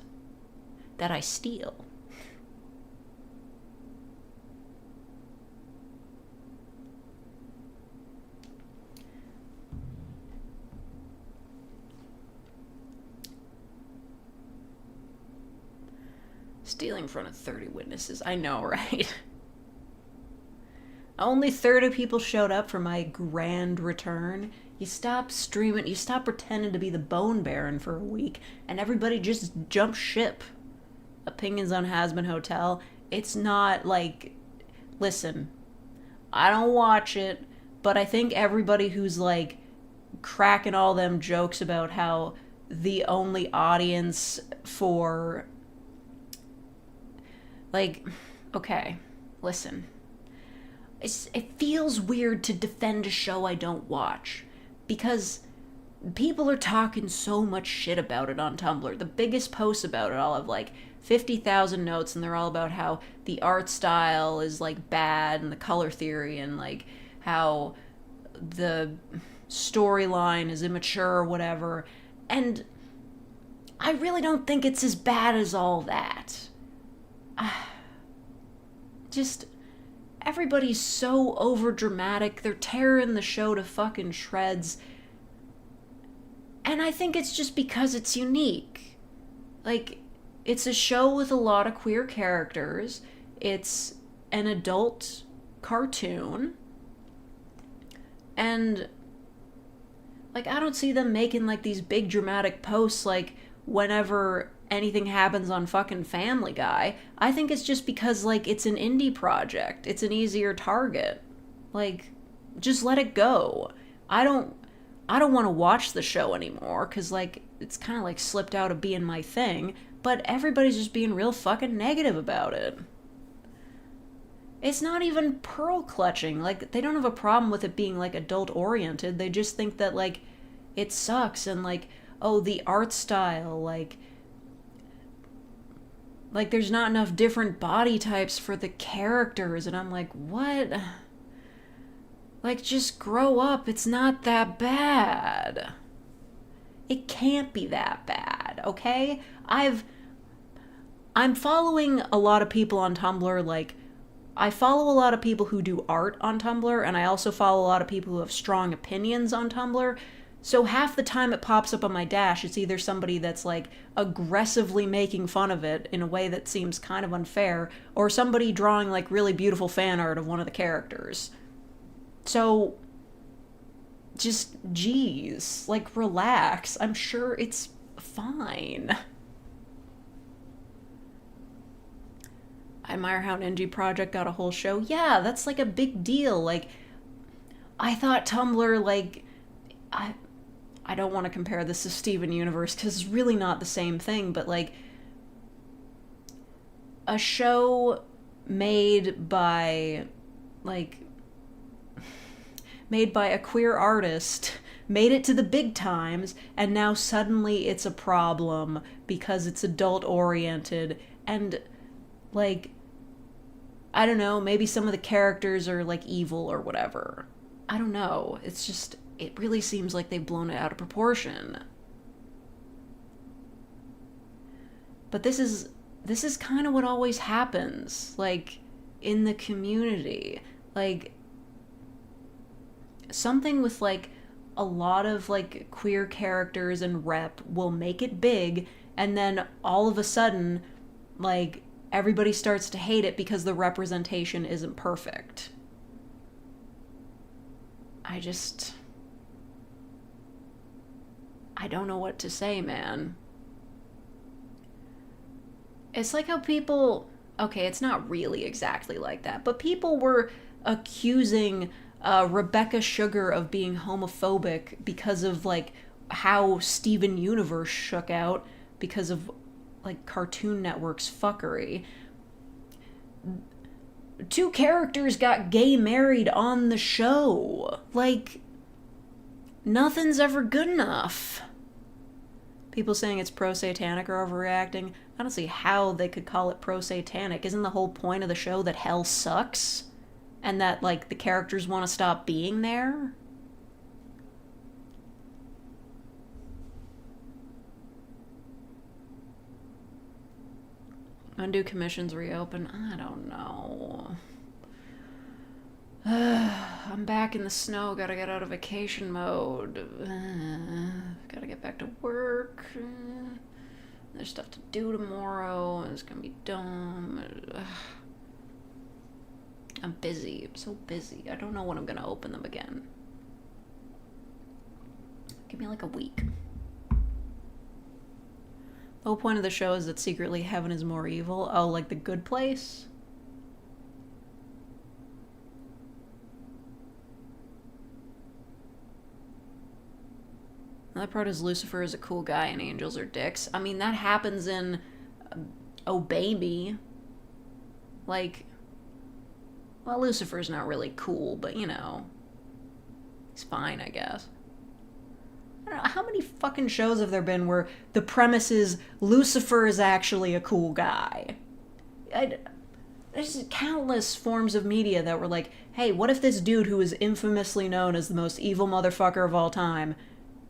that I steal. Stealing in front of 30 witnesses. I know, right? Only 30 people showed up for my grand return. You stop streaming, you stop pretending to be the Bone Baron for a week, and everybody just jumps ship. Opinions on Hasbin Hotel. It's not like, listen, I don't watch it, but I think everybody who's like cracking all them jokes about how the only audience for, like, okay, listen. It feels weird to defend a show I don't watch because people are talking so much shit about it on Tumblr. The biggest posts about it all have like 50,000 notes, and they're all about how the art style is like bad and the color theory and like how the storyline is immature or whatever. And I really don't think it's as bad as all that. Just everybody's so overdramatic. They're tearing the show to fucking shreds. And I think it's just because it's unique. Like, it's a show with a lot of queer characters. It's an adult cartoon. And, like, I don't see them making, like, these big dramatic posts, like, whenever anything happens on fucking Family Guy. I think it's just because, like, it's an indie project. It's an easier target. Like, just let it go. I don't want to watch the show anymore, because, like, it's kind of, like, slipped out of being my thing, but everybody's just being real fucking negative about it. It's not even pearl clutching. Like, they don't have a problem with it being, like, adult-oriented. They just think that, like, it sucks, and, like, oh, the art style, like, there's not enough different body types for the characters, and I'm like, what? Like, just grow up. It's not that bad. It can't be that bad, okay? I'm following a lot of people on Tumblr, like, I follow a lot of people who do art on Tumblr, and I also follow a lot of people who have strong opinions on Tumblr. So half the time it pops up on my dash, it's either somebody that's, like, aggressively making fun of it in a way that seems kind of unfair, or somebody drawing, like, really beautiful fan art of one of the characters. So, just, geez, like, relax. I'm sure it's fine. I admire how Ninja Project got a whole show. Yeah, that's, like, a big deal. Like, I thought Tumblr, like, I don't want to compare this to Steven Universe, because it's really not the same thing, but, like, a show made by a queer artist made it to the big times, and now suddenly it's a problem because it's adult-oriented, and, like, I don't know, maybe some of the characters are, like, evil or whatever. I don't know. It's just, it really seems like they've blown it out of proportion. But this is kind of what always happens, like, in the community. Like, something with, like, a lot of, like, queer characters and rep will make it big, and then all of a sudden, like, everybody starts to hate it because the representation isn't perfect. I don't know what to say, man. It's like how people... Okay, it's not really exactly like that, but people were accusing Rebecca Sugar of being homophobic because of, like, how Steven Universe shook out because of, like, Cartoon Network's fuckery. 2 characters got gay married on the show. Like, nothing's ever good enough. People saying it's pro-satanic or overreacting. I don't see how they could call it pro-satanic. Isn't the whole point of the show that hell sucks? And that, like, the characters want to stop being there? When do commissions reopen? I don't know. I'm back in the snow. Gotta get out of vacation mode. Gotta get back to work. There's stuff to do tomorrow, and it's gonna be dumb. Ugh. I'm busy. I'm so busy. I don't know when I'm gonna open them again. Give me like a week. The whole point of the show is that secretly heaven is more evil. Oh, like The Good Place? Another part is Lucifer is a cool guy and angels are dicks. I mean, that happens in Oh Baby. Like, well, Lucifer's not really cool, but you know, he's fine, I guess. I don't know, how many fucking shows have there been where the premise is Lucifer is actually a cool guy? There's countless forms of media that were like, hey, what if this dude who is infamously known as the most evil motherfucker of all time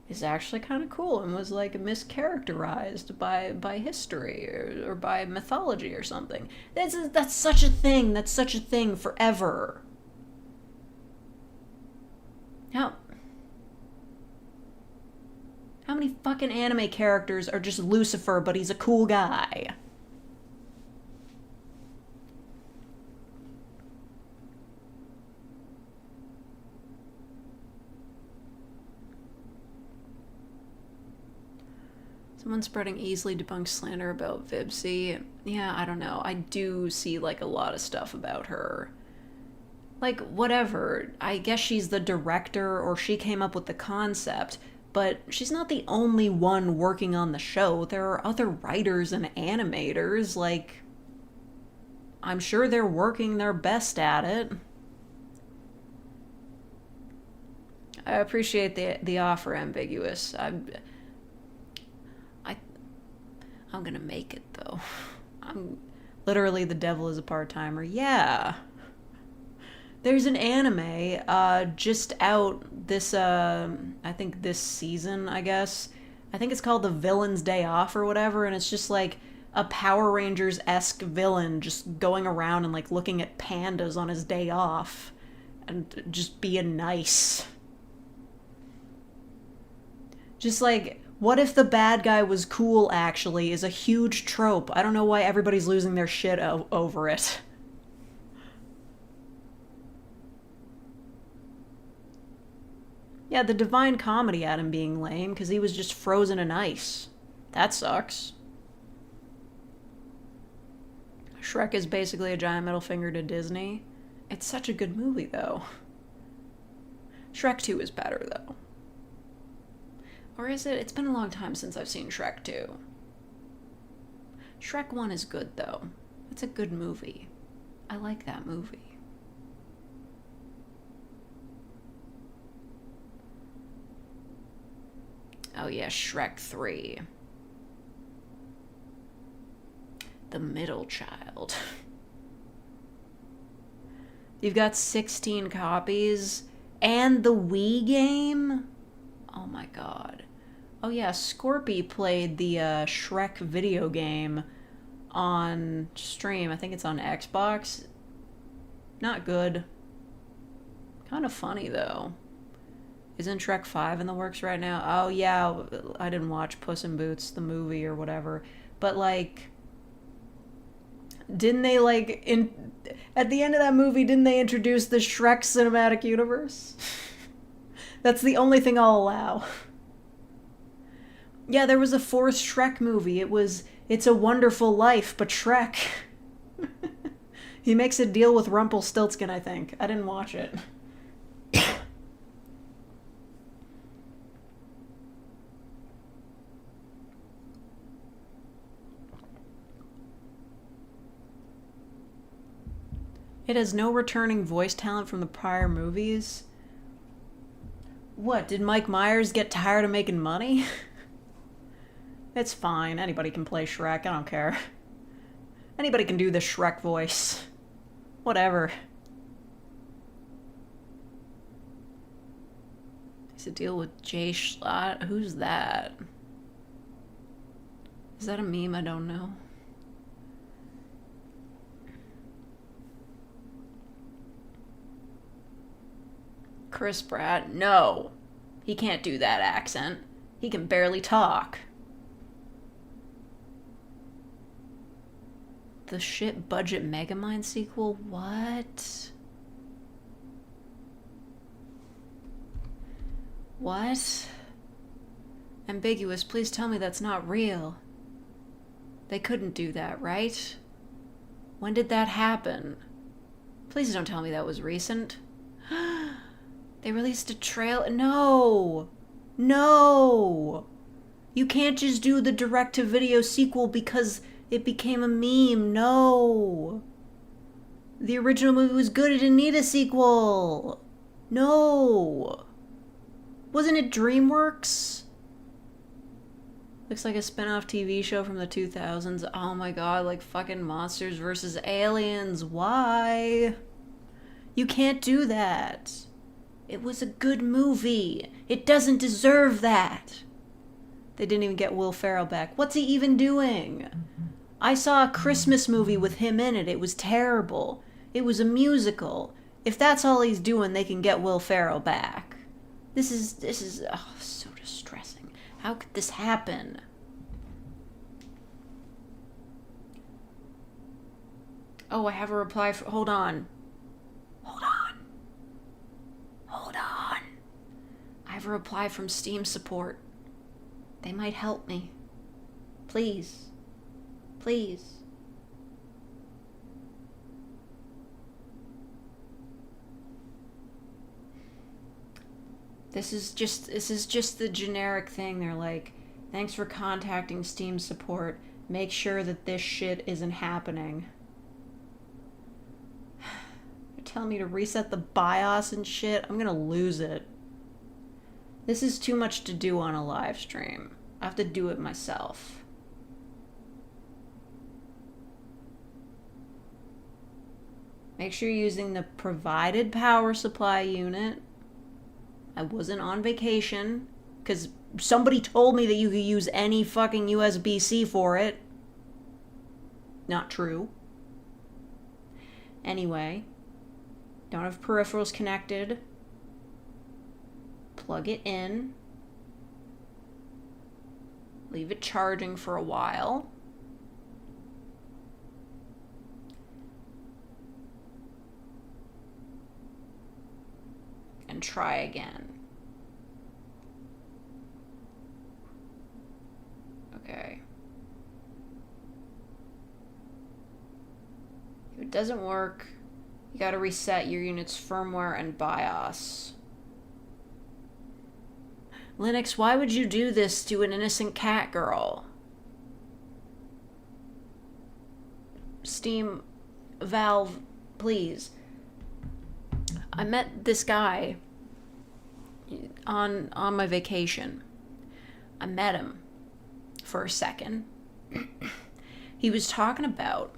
is actually kind of cool and was like mischaracterized by history or by mythology or something. That's such a thing. That's such a thing forever. How many fucking anime characters are just Lucifer, but he's a cool guy? Someone spreading easily debunked slander about Vibsy. Yeah, I don't know. I do see like a lot of stuff about her. Like, whatever. I guess she's the director or she came up with the concept, but she's not the only one working on the show. There are other writers and animators. Like, I'm sure they're working their best at it. I appreciate the offer, Ambiguous. I'm gonna make it, though. I'm literally the devil is a part-timer. Yeah. There's an anime just out this, I think this season, I guess. I think it's called The Villain's Day Off or whatever, and it's just like a Power Rangers-esque villain just going around and like looking at pandas on his day off and just being nice. Just like, what if the bad guy was cool, actually, is a huge trope. I don't know why everybody's losing their shit over it. Yeah, the Divine Comedy had him being lame because he was just frozen in ice. That sucks. Shrek is basically a giant middle finger to Disney. It's such a good movie, though. Shrek 2 is better, though. Or is it? It's been a long time since I've seen Shrek 2. Shrek 1 is good, though. It's a good movie. I like that movie. Oh yeah, Shrek 3. The Middle Child. You've got 16 copies and the Wii game? Oh my god. Oh yeah, Scorpy played the Shrek video game on stream. I think it's on Xbox. Not good. Kind of funny though. Isn't Shrek 5 in the works right now? Oh yeah, I didn't watch Puss in Boots, the movie or whatever. But like, didn't they like, at the end of that movie, didn't they introduce the Shrek cinematic universe? That's the only thing I'll allow. Yeah, there was a fourth Shrek movie. It's a Wonderful Life, but Shrek. He makes a deal with Rumpelstiltskin, I think. I didn't watch it. It has no returning voice talent from the prior movies. What, did Mike Myers get tired of making money? It's fine. Anybody can play Shrek. I don't care. Anybody can do the Shrek voice. Whatever. Is it deal with Jay Schlatt? Who's that? Is that a meme? I don't know. Chris Pratt? No. He can't do that accent. He can barely talk. The shit budget Megamind sequel? What? What? Ambiguous, please tell me that's not real. They couldn't do that, right? When did that happen? Please don't tell me that was recent. They released a trailer. No! No! You can't just do the direct-to-video sequel because it became a meme. No! The original movie was good. It didn't need a sequel. No! Wasn't it DreamWorks? Looks like a spin-off TV show from the 2000s. Oh my god, like fucking Monsters vs. Aliens. Why? You can't do that. It was a good movie. It doesn't deserve that. They didn't even get Will Ferrell back. What's he even doing? I saw a Christmas movie with him in it. It was terrible. It was a musical. If that's all he's doing, they can get Will Ferrell back. This is so distressing. How could this happen? Oh, I have a reply for... Hold on. Hold on. Hold on. I have a reply from Steam support. They might help me. Please. Please. This is just the generic thing. They're like, thanks for contacting Steam support. Make sure that this shit isn't happening. You're telling me to reset the BIOS and shit? I'm gonna lose it. This is too much to do on a live stream. I have to do it myself. Make sure you're using the provided power supply unit. I wasn't on vacation, because somebody told me that you could use any fucking USB-C for it. Not true. Anyway, don't have peripherals connected. Plug it in. Leave it charging for a while. And try again. Okay. If it doesn't work, you gotta reset your unit's firmware and BIOS. Linux, why would you do this to an innocent cat girl? Steam, Valve, please. I met this guy on my vacation. I met him for a second. He was talking about...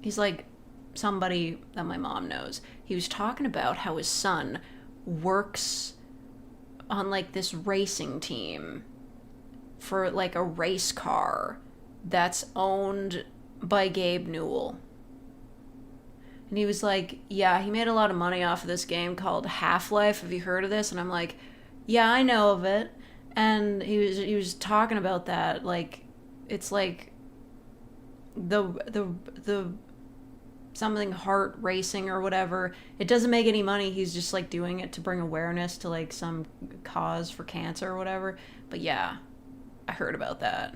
He's like somebody that my mom knows. He was talking about how his son works on like this racing team for like a race car that's owned by Gabe Newell. And he was like, yeah, he made a lot of money off of this game called Half-Life. Have you heard of this? And I'm like, yeah, I know of it. And he was talking about that, like, it's like the something heart racing or whatever. It doesn't make any money. He's just like doing it to bring awareness to like some cause for cancer or whatever. But yeah, I heard about that.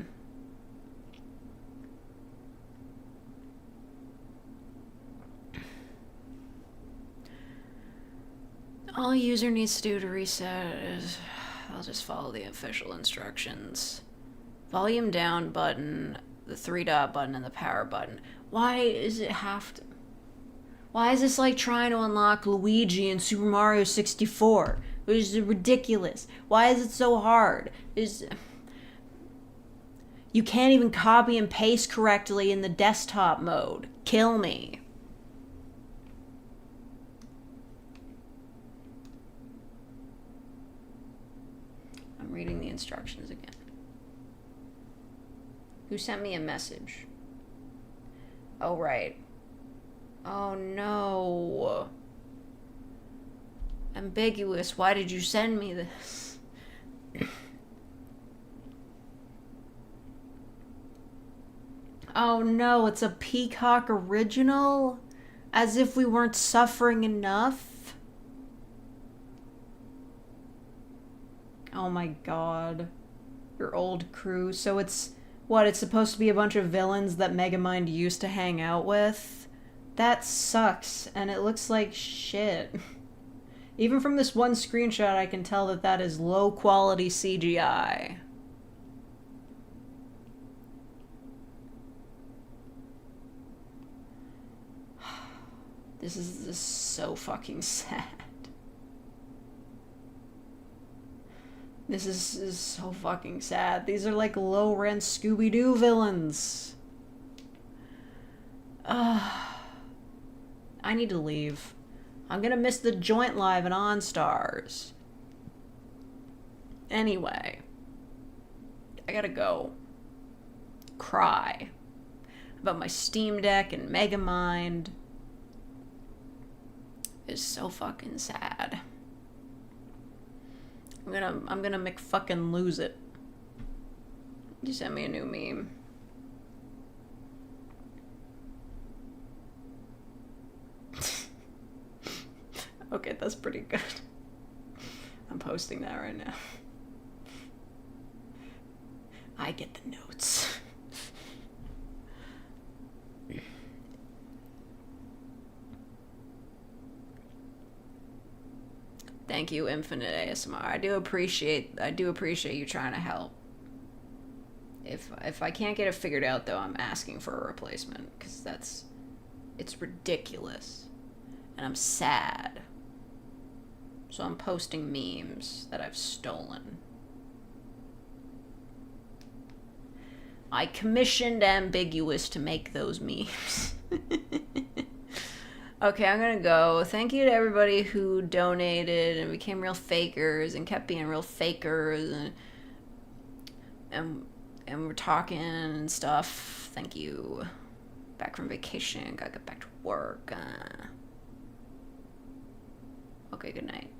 All a user needs to do to reset is, I'll just follow the official instructions. Volume down button, the 3-dot button, and the power button. Why is it have to... Why is this like trying to unlock Luigi in Super Mario 64? Which is ridiculous. Why is it so hard? You can't even copy and paste correctly in the desktop mode. Kill me. I'm reading the instructions again. Who sent me a message? Oh, right. Oh, no. Ambiguous, why did you send me this? Oh no, it's a Peacock original? As if we weren't suffering enough? Oh my god. Your old crew. So it's... What, it's supposed to be a bunch of villains that Megamind used to hang out with? That sucks, and it looks like shit. Even from this one screenshot, I can tell that that is low-quality CGI. This is so fucking sad. This is so fucking sad. These are like low-rent Scooby-Doo villains. I need to leave. I'm gonna miss the joint live at OnStars. Anyway. I gotta go. Cry. About my Steam Deck and Megamind. It's so fucking sad. I'm gonna McFucking lose it. You sent me a new meme. Okay, that's pretty good. I'm posting that right now. I get the notes. Thank you, Infinite ASMR. I do appreciate you trying to help. If I can't get it figured out though, I'm asking for a replacement because it's ridiculous. And I'm sad. So I'm posting memes that I've stolen. I commissioned Ambiguous to make those memes. Okay, I'm gonna go. Thank you to everybody who donated and became real fakers and kept being real fakers and we're talking and stuff. Thank you. Back from vacation, gotta get back to work. Okay, good night.